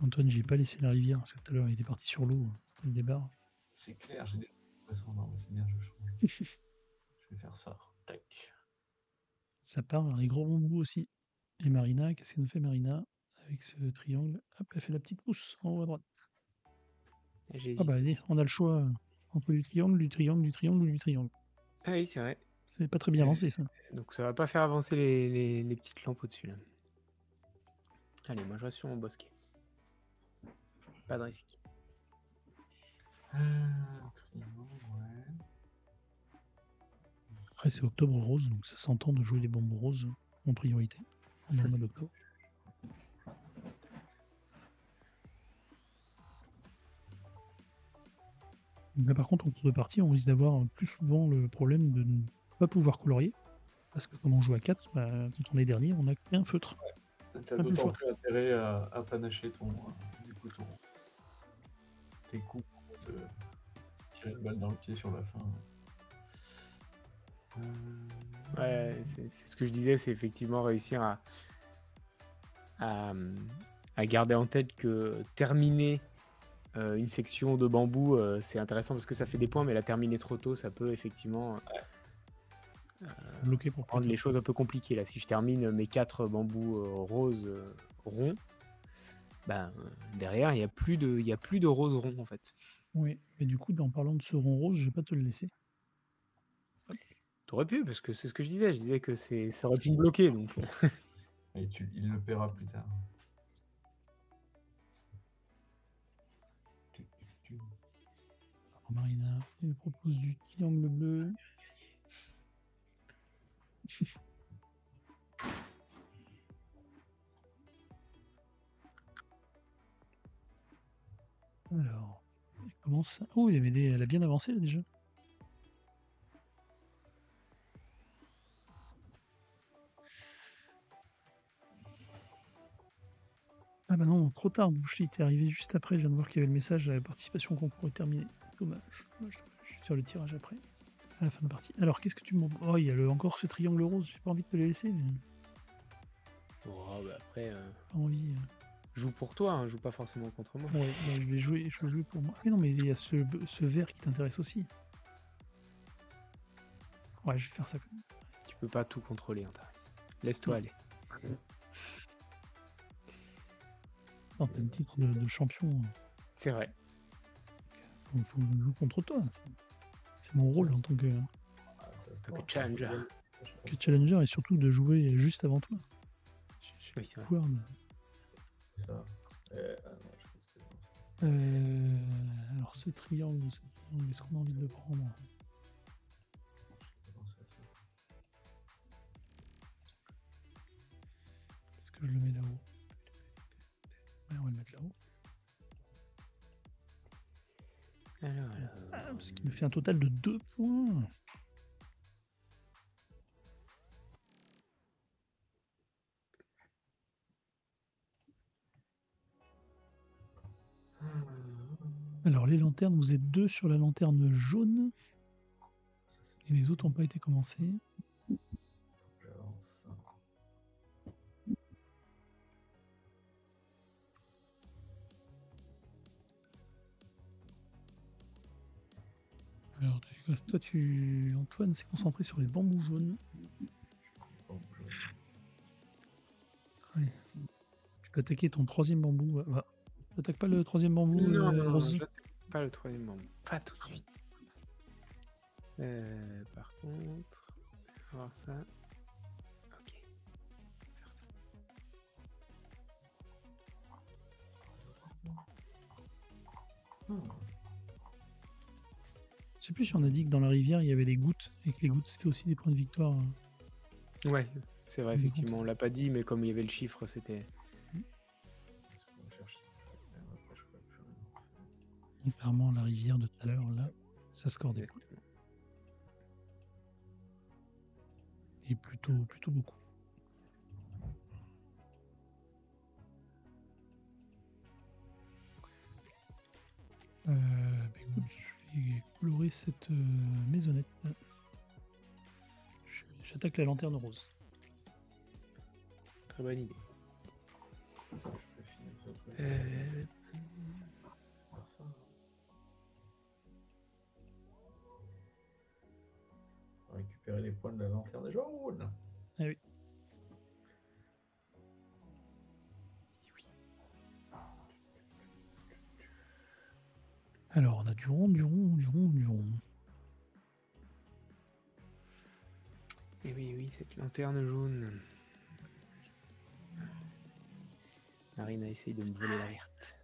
Antoine, j'ai pas laissé la rivière, parce que tout à l'heure il était parti sur l'eau, il débarre. C'est clair, j'ai des poissons, non, mais c'est bien, je change. Je vais faire ça. Tac. Ça part, les gros bambous aussi. Et Marina, qu'est-ce qu'elle nous fait Marina? Avec ce triangle, hop, elle fait la petite pousse en haut à droite. Ah bah vas-y, on a le choix entre du triangle ou du triangle. Ah oui, c'est vrai. C'est pas très bien avancé ça. Donc ça va pas faire avancer les petites lampes au-dessus là. Allez, moi je reste sur mon bosquet. Pas de risque. Triangle, Après, c'est octobre rose, donc ça s'entend de jouer les bambous roses en priorité pendant le mois d'octobre. Donc là, par contre, en cours de partie, on risque d'avoir plus souvent le problème de ne pas pouvoir colorier. Parce que comme on joue à 4, quand on est dernier, on n'a qu'un feutre. T'as Pas plus le d'autant choix. plus intérêt à panacher tes coups pour te tirer une balle dans le pied sur la fin. Ouais, c'est ce que je disais, c'est effectivement réussir à garder en tête que terminer une section de bambou, c'est intéressant parce que ça fait des points, mais la terminer trop tôt, ça peut effectivement Bloqué pour rendre plus les choses un peu compliquées. Là, si je termine mes 4 bambous roses ronds, derrière, il n'y a plus de roses ronds en fait. Oui, mais du coup, en parlant de ce rond rose, je vais pas te le laisser. T'aurais pu, parce que c'est ce que je disais que ça aurait pu me bloquer. Donc. Et il le paiera plus tard. Alors, Marina, elle propose du triangle bleu. Alors, elle commence. Oh, elle a bien avancé là déjà. Ah bah non, trop tard, Bouchy, t'es arrivé juste après, je viens de voir qu'il y avait le message à la participation concours est terminée. Dommage. Je vais faire le tirage après, à la fin de la partie. Alors, qu'est-ce que tu me... Oh, il y a encore ce triangle rose, j'ai pas envie de te le laisser, mais... Oh, après, Pas envie... joue pour toi, hein, joue pas forcément contre moi. Ouais, je vais jouer pour moi. Mais non, mais il y a ce vert qui t'intéresse aussi. Ouais, je vais faire ça quand même. Tu peux pas tout contrôler, Antares. Laisse-toi aller. Non, t'as le titre de champion. C'est vrai. Faut que je joue contre toi. C'est mon rôle en tant que Challenger. Challenger et surtout de jouer juste avant toi. Oui, c'est vrai. Pouvoir de... C'est ça. alors ce triangle, est-ce qu'on a envie de le prendre? Est-ce que je le mets là-haut? Ouais, on va le mettre là-haut. Ce qui me fait un total de 2 points. Alors les lanternes, vous êtes 2 sur la lanterne jaune. Et les autres n'ont pas été commencés. Alors, toi, Antoine s'est concentré sur les bambous jaunes. Allez. Tu peux attaquer ton 3e bambou. T'attaques pas le 3e bambou Non, rose? j'attaque pas le 3e bambou. Pas tout de suite. Par contre, on va voir ça. Ok. Faire ça. Je sais plus si on a dit que dans la rivière il y avait des gouttes et que les gouttes c'était aussi des points de victoire. Ouais, c'est vrai, effectivement, on l'a pas dit, mais comme il y avait le chiffre, c'était. Contrairement à la rivière de tout à l'heure, là, ça score des points. Et plutôt beaucoup. Écoute, je vais colorer cette maisonnette. J'attaque la lanterne rose. Très bonne idée. Récupérer les points de la lanterne jaune. Ah oui. Alors, on a du rond. Et oui, cette lanterne jaune. Marina essaye de me voler la verte.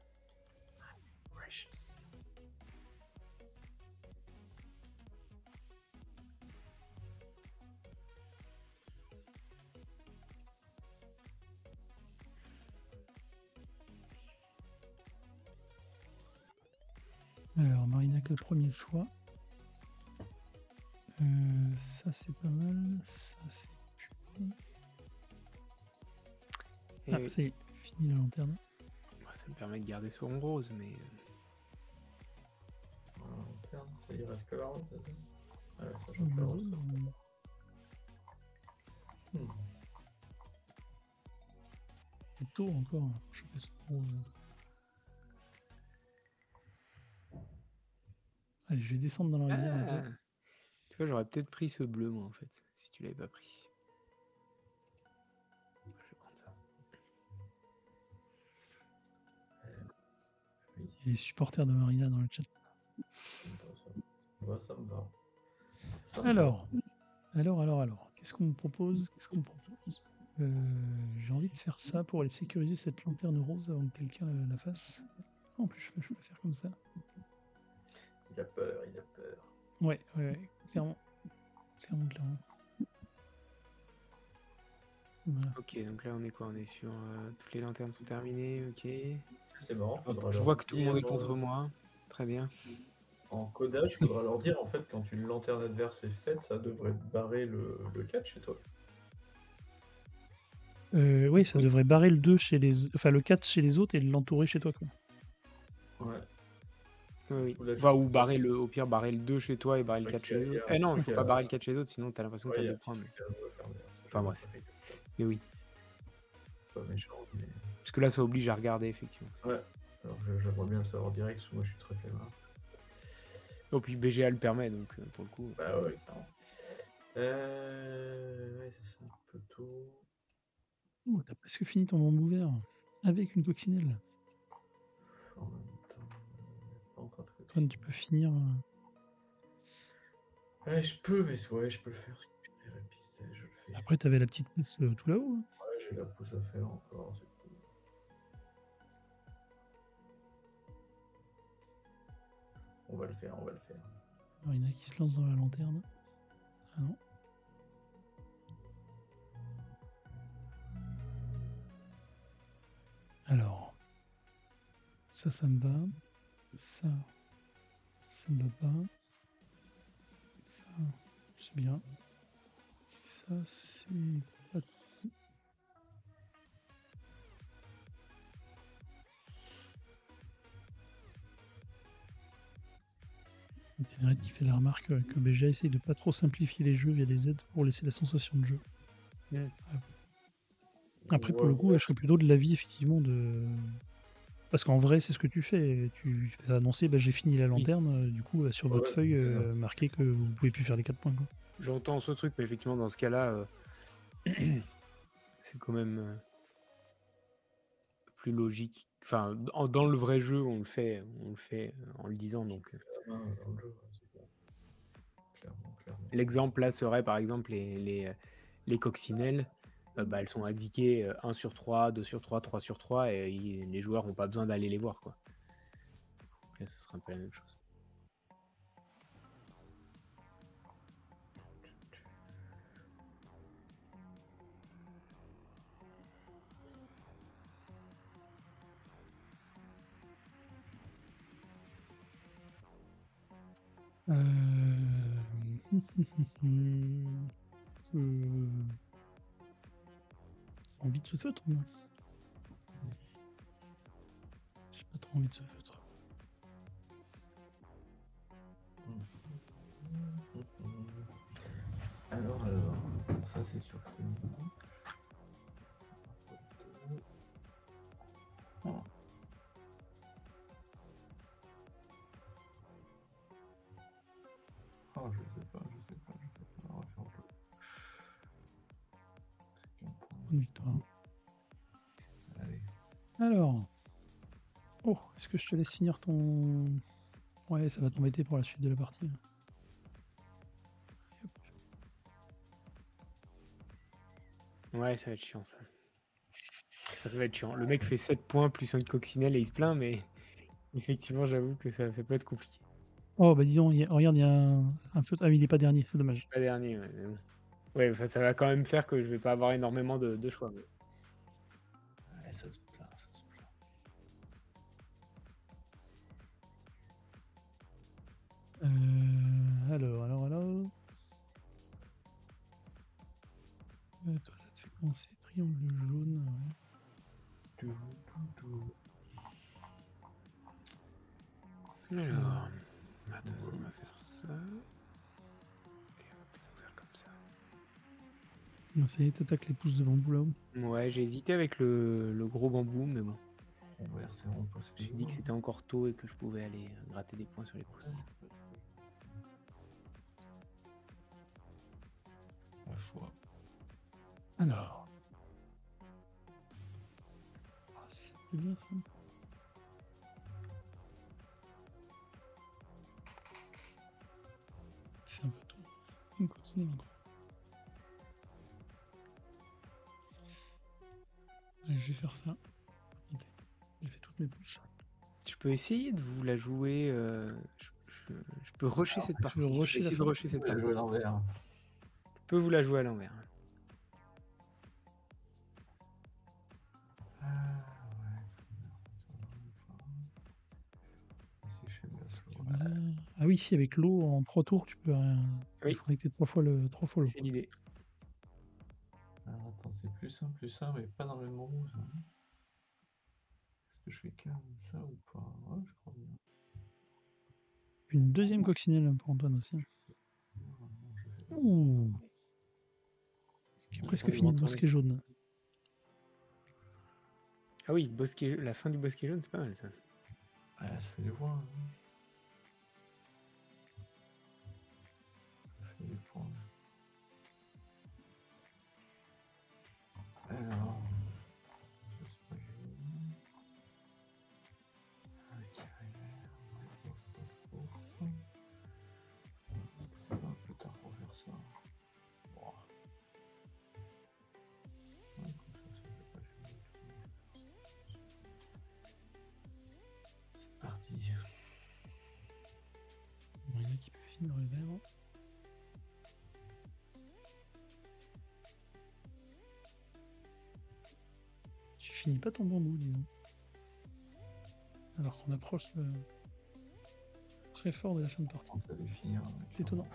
n'a que le premier choix. Ça c'est pas mal. Ça c'est. Ah, Et ça y est, fini la lanterne. ça me permet de garder ce rond rose, mais Lanterne, ça il reste que la rose, c'est ça? Ouais, ça Le change la rose. jaune, c'est tôt encore là, pour choper ce rose. Allez, je vais descendre dans la rivière un peu. tu vois, j'aurais peut-être pris ce bleu, moi, en fait, si tu l'avais pas pris. Je vais prendre ça. Oui, Il y a les supporters de Marina dans le chat. ça me va. Ça me va. Alors, qu'est-ce qu'on me propose? J'ai envie de faire ça pour aller sécuriser cette lanterne rose avant que quelqu'un la fasse. Ah, en plus, je peux faire comme ça. Il a peur, il a peur. Ouais, clairement. Clairement. Voilà. Ok, donc là, on est quoi? On est sur... toutes les lanternes sont terminées, ok. C'est marrant, faudra Je leur vois que tout le monde est dire, contre moi. Très bien. En codage, il faudra leur dire en fait quand une lanterne adverse est faite, ça devrait barrer le catch chez toi. Oui, ça devrait barrer le 2 chez les... Enfin, le 4 chez les autres et l'entourer chez toi, quoi. Ouais. Oui. Ou la- Enfin, ou barrer le... Au pire, barrer le 2 chez toi et barrer le Ouais, 4 qu'il chez y a- les il y a autres. un Eh non, il truc faut à- pas barrer le 4 chez les autres, sinon t'as l'impression que Ouais, t'as il y a 2 un points. petit Mais... truc à refaire, mais Enfin, bref. ça fait Mais oui. pas méchant, mais... Parce que là, ça oblige à regarder, effectivement. Ouais. Alors j'aimerais bien le savoir direct, parce que moi je suis très flemmard. Oh, puis BGA le permet, donc pour le coup... Bah ouais, clairement. Ouais, ça c'est un peu tôt. Oh, t'as presque fini ton bambou vert. Avec une coccinelle. En même temps, pas encore de Antoine, tu peux finir. Ouais, je peux, mais ouais, je peux le faire. Je la piste, je le fais. Après, t'avais la petite pousse tout là-haut. Hein. Ouais, j'ai la pousse à faire encore, c'est cool. On va le faire, on va le faire. Alors, il y en a qui se lancent dans la lanterne. Ah non. Alors, ça me va. Ça me va pas. Ça, c'est bien. Et ça, c'est pas fou. Ténérette qui fait la remarque que BGA essaye de pas trop simplifier les jeux via des aides pour laisser la sensation de jeu. Mm. Après, pour le coup, je serais plutôt de l'avis, effectivement, de... Parce qu'en vrai, c'est ce que tu fais. Tu fais annoncer, j'ai fini la lanterne, du coup, sur votre feuille, marqué que vous pouvez plus faire les 4 points. Quoi. J'entends ce truc, mais effectivement, dans ce cas-là, c'est quand même plus logique. Enfin, dans le vrai jeu, on le fait en le disant. Donc, l'exemple là serait, par exemple, les coccinelles. Elles sont indiquées 1 sur 3, 2 sur 3, 3 sur 3, et les joueurs n'ont pas besoin d'aller les voir, quoi. Donc là, ce sera un peu la même chose. Envie de ce feutre, moi. J'ai pas trop envie de ce feutre. Alors, ça c'est sûr que c'est bon. Oh, je sais pas. On va faire un peu. Bonne victoire. Allez. Alors. Oh, est-ce que je te laisse finir ton... Ouais, ça va t'embêter pour la suite de la partie. Ouais, ça va être chiant, ça. Ça va être chiant. Le mec fait 7 points plus une coccinelle et il se plaint, mais effectivement, j'avoue que ça peut être compliqué. Oh, bah disons, regarde, il y a un feutre. Ah, mais il est pas dernier, c'est dommage. Pas dernier, ouais, mais bon. Ouais, enfin, ça va quand même faire que je vais pas avoir énormément de choix. Mais... Ouais, ça se plaint. Alors. Toi, ça te fait penser triangle jaune. Ouais. Alors, attends, on va faire ça. Et on va peut-être faire comme ça. Ça y est, t'attaques les pousses de bambou là-haut. Ouais, j'ai hésité avec le gros bambou, mais bon. On va c'est vraiment pas ce Je me suis dit que c'était encore tôt et que je pouvais aller gratter des points sur les pousses. un choix. Alors. Ah, c'était bien ça. C'est un peu tout. On continue encore. Allez, je vais faire ça. Attendez, j'ai fait toutes mes pousses. Je peux essayer de vous la jouer. Je peux rusher cette partie. Je vais rusher la essayer de fin. rusher cette On va partie. jouer à l'envers. Je peux vous la jouer à l'envers. Ah oui, si avec l'eau en 3 tours, tu peux Oui. il faudrait que tu aies 3 fois l'eau. C'est l'idée. Alors attends, c'est plus simple, mais pas dans le même moment. Est-ce que je fais comme ça ou pas? Ouais, je crois bien. Une deuxième coccinelle pour Antoine aussi. Ouh. Qui est presque fini, bosquet jaune. Ah oui, la fin du bosquet jaune, c'est pas mal ça. Ouais, ça fait des voix. Hein. Ça fait des points. Alors. Bon, il y en a qui peuvent finir le verre. Tu finis pas ton bambou, dis donc. Alors qu'on approche très fort de la fin de partie. Ça va finir. C'est étonnant.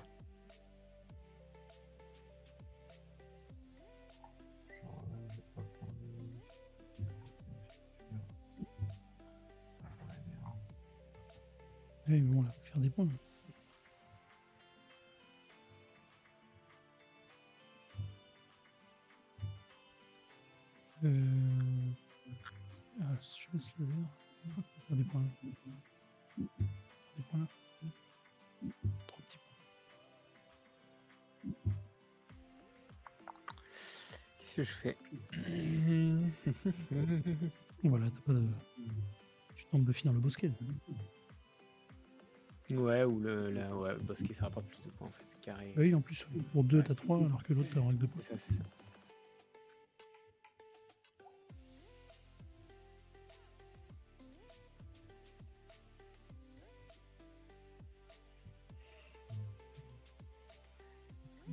Oui, mais bon, là, faut faire des points. Je laisse le verre. Faire des points là. Des points là. Trop petits points. Qu'est-ce que je fais? Voilà, t'as pas de. Tu tentes de finir le bosquet. Ouais, ou le bosquet, ça rapporte plus de points en fait, c'est carré. Oui, en plus, pour 2, t'as 3, alors que l'autre, t'as avec 2 points. C'est ça, c'est ça.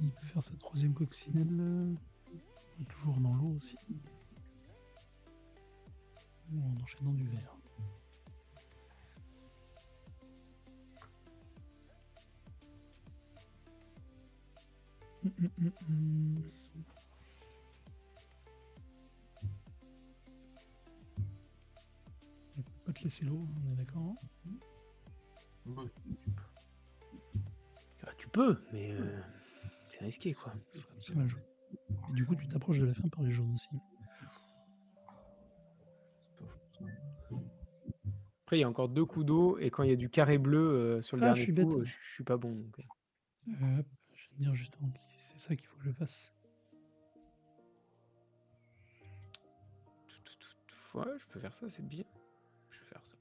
Il peut faire sa troisième coccinelle. Toujours dans l'eau aussi. Ou en enchaînant du verre. Je peux pas te laisser l'eau, on est d'accord, hein? Ah, tu peux, mais c'est risqué quoi. Ça serait très mal joué. Et du coup, tu t'approches de la fin par les jaunes aussi. Après, il y a encore 2 coups d'eau, et quand il y a du carré bleu sur le dernier je suis coup, bête. je suis pas bon. Donc. Je vais te dire justement que c'est ça qu'il faut que je fasse. Ouais, je peux faire ça, c'est bien. Je vais faire ça.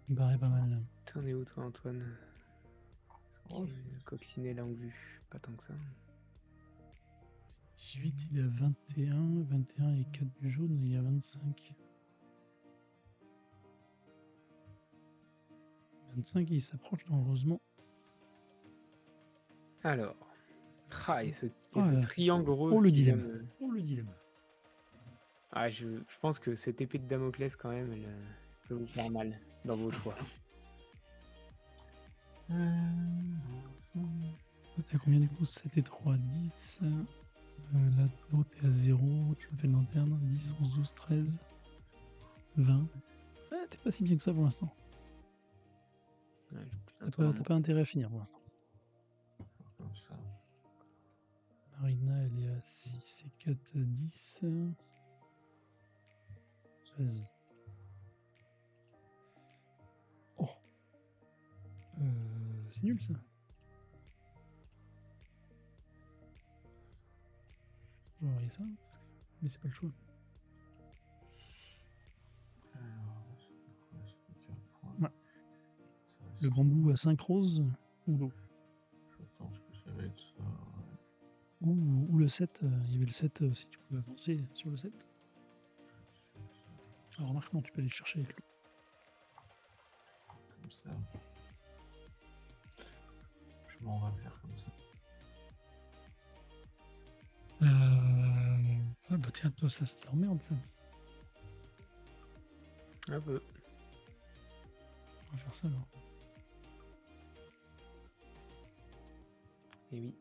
Il me paraît pas mal là. T'en es où toi, Antoine? Coccinelle en vue, pas tant que ça. 18, il est à 21. 21 et 4 du jaune, il est à 25. 25, il s'approche dangereusement. Alors, Ah, et ce Oh là là. triangle rose Oh le qui vient dilemme. me... Oh le dilemme. Ah, je pense que cette épée de Damoclès, quand même, elle peut vous faire mal dans vos choix. T'as combien du coup? 7 et 3, 10. Là, t'es à 0. Tu me fais une lanterne. 10, 11, 12, 13, 20. Ah, t'es pas si bien que ça pour l'instant. Ouais, T'as pas intérêt à finir pour l'instant. Comme ça. Marina, elle est à 6 et 4, 10. 13. Oh. C'est nul ça. Je vais envoyer ça. Mais c'est pas le choix. Ouais. Le bambou à 5 roses ou l'eau. Je pense que ça va être ça. Ou le 7. Il y avait le 7 si tu peux avancer sur le 7. Alors remarque, non, tu peux aller le chercher avec l'eau. Comme ça. Je m'en vais faire comme ça. Ah bah tiens, toi, ça t'emmerde ça. Un peu. On va faire ça alors. Et oui.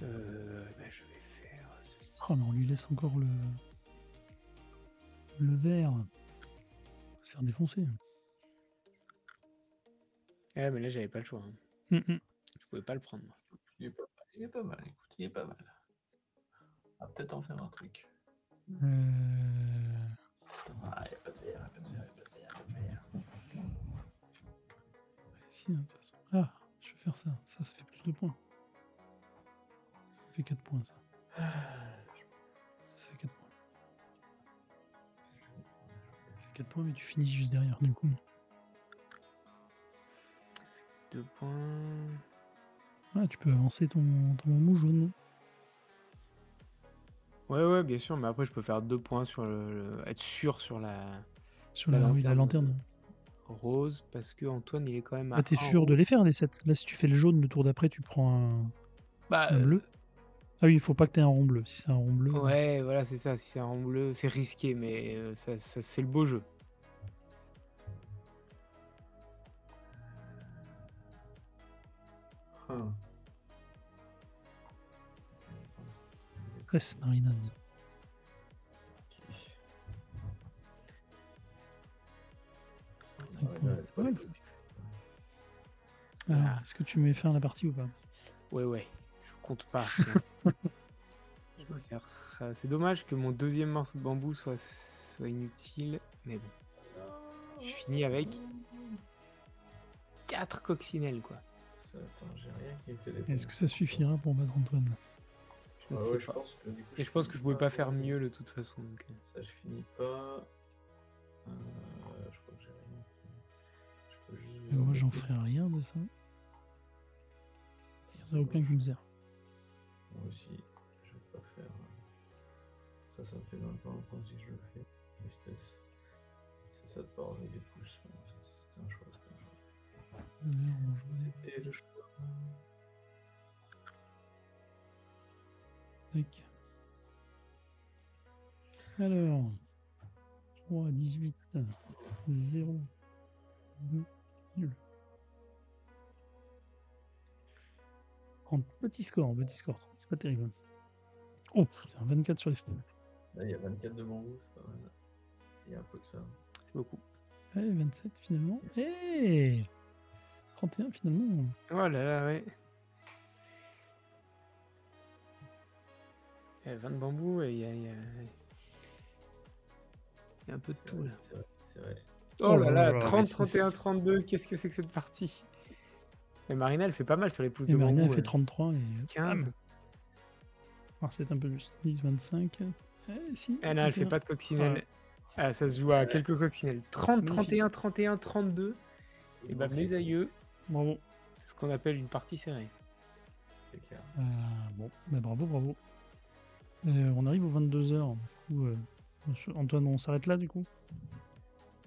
Bah, je vais faire ceci. Oh mais on lui laisse encore le verre. On va se faire défoncer. Eh, mais là, j'avais pas le choix. Hein. Mm-mm. Je pouvais pas le prendre. Moi. Il est pas mal, écoute, il est pas mal. On va peut-être en faire un truc. Euh... Ah, il n'y a pas de verre, il n'y a pas de verre, il n'y a pas de verre, il n'y a pas de verre. Si, hein, de toute façon. Ah, je vais faire ça. Ça fait plus de points. Ça fait 4 points ça. Ça fait 4 points. Ça fait 4 points, mais tu finis juste derrière du coup. 2 points. Ah, tu peux avancer ton bambou jaune. Ouais, bien sûr, mais après, je peux faire 2 points sur être sûr sur Sur La la lanterne. lanterne. rose, parce que Antoine, il est quand même à Ah, t'es un sûr de rose. les faire les 7. Là, si tu fais le jaune, le tour d'après, tu prends Bah, un bleu. Ah oui, il faut pas que t'aies un rond bleu. Si c'est un rond bleu. ouais, voilà, c'est ça. Si c'est un rond bleu, c'est risqué, mais ça, c'est le beau jeu. Reste Marina. Ah, 5 points. C'est pas mal ça. Alors, est-ce que tu mets fin à la partie ou pas? Ouais, je compte pas. Je peux faire ça. C'est dommage que mon deuxième morceau de bambou soit inutile, mais bon. Je finis avec 4 coccinelles, quoi. Ça, attends, j'ai rien qui me fait des Est-ce que ça suffira pour battre Antoine? Je ne Ah sais ouais, je pas. pense que du coup. Et je pense que je pouvais pas faire mieux de toute façon. Donc... Ça, je finis pas. Je crois que j'ai rien. Je peux juste. Moi, j'en ferai rien de ça. Il n'y en a aucun qui me sert. Moi aussi, je vais pas faire. Ça me fait même pas un point si je le fais. Tristesse. C'est ça de pas enlever des pouces. C'était un choix, c'était un choix. C'était le choix. Tac. Alors, 3, 18, 0, 2, nul. Petit score, c'est pas terrible. Oh putain, 24 sur les fenêtres. Là, il y a 24 de bambou, c'est pas mal. Il y a un peu de ça. C'est beaucoup. Ouais, 27 finalement. Et 31 finalement. Oh là là, ouais. 20 de bambou et il y a un peu de tout là. C'est vrai. Oh là là, mais 30, ça, 31, 32, qu'est-ce que c'est que cette partie? Et Marina, elle fait pas mal sur les pouces Et de Marina, bambou. elle fait 33 et 15. Alors, c'est un peu juste. 10, 25. Si, Ah non, elle fait 31. pas de coccinelle. Ouais. Ah, ça se joue à quelques coccinelles. 30, Magnifique. 31, 31, 32. Et bah, mes aïeux, Bravo. c'est ce qu'on appelle une partie serrée. C'est clair. Bon, bah, bravo. On arrive aux 22h. Du coup, Antoine, on s'arrête là du coup?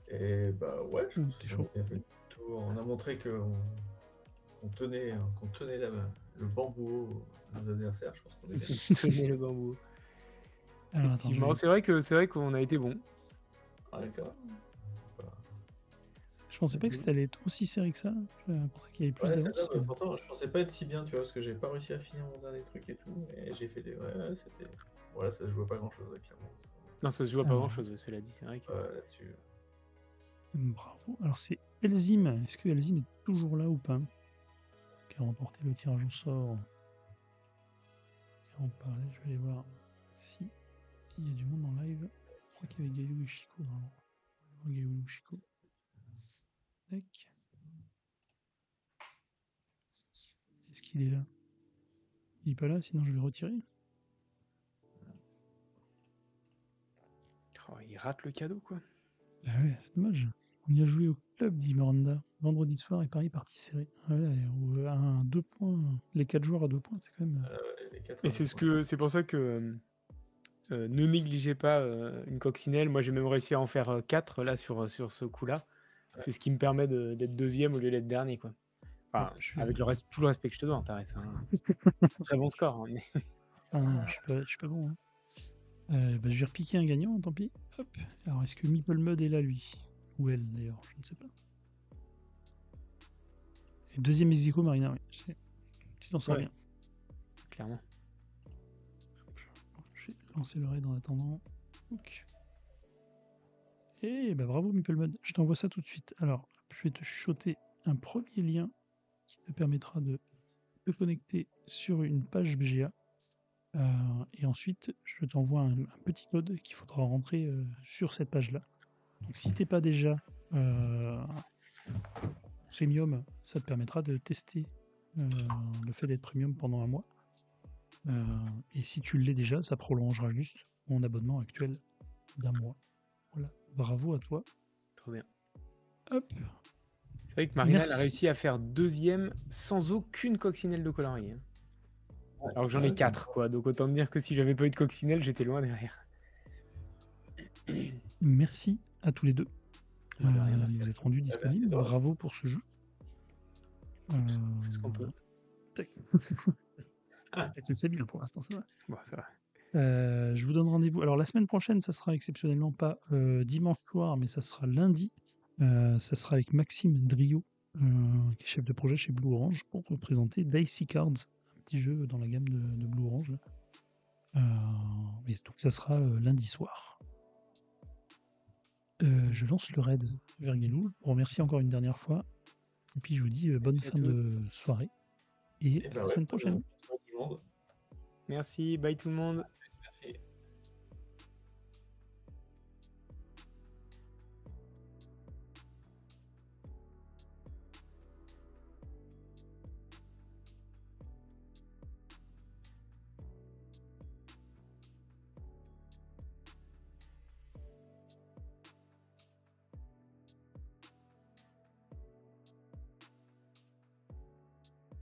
Et bah ouais, je pense T'es qu'on chaud. a fait le tour. On a montré qu'on tenait, le bambou aux adversaires. Je pense qu'on est bien. Tenez le bambou. Alors, attends, Effectivement, c'est vrai qu'on a été bon. Ah, d'accord. je pensais pas que c'était allé être aussi serré que ça. Je pensais qu'il y avait plus Ouais, d'avance. celle-là, pourtant, je pensais pas être si bien, tu vois, parce que j'ai pas réussi à finir mon dernier truc et tout. Et j'ai fait des. Ouais, c'était. Voilà, ça se jouait pas grand-chose, clairement. Non, ça se joue à pas Ah. grand chose, cela dit, c'est vrai que. Ouais, là-dessus. Bravo. Alors, c'est Elzim. Est-ce que Elzim est toujours là ou pas? Qui a remporté le tirage au sort. Qui en parlait. Je vais aller voir si il y a du monde en live. Je crois qu'il y avait Gailou et Chico normalement. Gailou ou Chico. Tac. Est-ce qu'il est là? Il est pas là, sinon je vais retirer. Oh, il rate le cadeau, quoi. Ah ouais, c'est dommage. On y a joué au club, dit Miranda. Vendredi soir et Paris partie serrée. Ah ouais, à 2 points. Les 4 joueurs à 2 points, c'est quand même. Les quatre Et autres, c'est pour ça que ne négligez pas une coccinelle. Moi, j'ai même réussi à en faire 4 là sur ce coup-là. Ouais. C'est ce qui me permet d'être deuxième au lieu d'être dernier, quoi. Enfin, Ouais, avec tout le respect que je te dois, Thérèse. Très bon score. Hein, mais... Ah non, je suis pas bon. Hein. Bah, je vais repiquer un gagnant, tant pis. Hop. Alors, est-ce que Meeple Mud est là, lui? Ou elle, d'ailleurs, je ne sais pas. Et deuxième ex-aequo, Marina, oui. Tu t'en sors Ouais. bien. Clairement. Je vais lancer le raid en attendant. Ok. Et bah bravo Meeple Mud, je t'envoie ça tout de suite. Alors, je vais te chuchoter un premier lien qui te permettra de te connecter sur une page BGA. Et ensuite, je t'envoie un petit code qu'il faudra rentrer sur cette page-là. Donc, si tu n'es pas déjà premium, ça te permettra de tester le fait d'être premium pendant un mois. Et si tu l'es déjà, ça prolongera juste mon abonnement actuel d'un mois. Voilà, bravo à toi. Trop bien. Hop. C'est vrai que Marina Merci. a réussi à faire deuxième sans aucune coccinelle de coloris. Hein. Alors que j'en ai 4, quoi. Donc autant te dire que si j'avais pas eu de coccinelle, j'étais loin derrière. Merci à tous les deux. De rien, merci. Vous êtes rendus disponibles. Bravo pour ce jeu. Est-ce qu'on peut C'est Sébile pour l'instant, ça va. Bon, ça va. Je vous donne rendez-vous. Alors la semaine prochaine, ça sera exceptionnellement pas dimanche soir, mais ça sera lundi. Ça sera avec Maxime Drio, qui est chef de projet chez Blue Orange, pour présenter Dicey Cards, un petit jeu dans la gamme de Blue Orange. Et donc ça sera lundi soir. Je lance le raid vers Guéloul pour remercier encore une dernière fois. Et puis je vous dis bonne fin de soirée et à la semaine prochaine. Merci, bye tout le monde.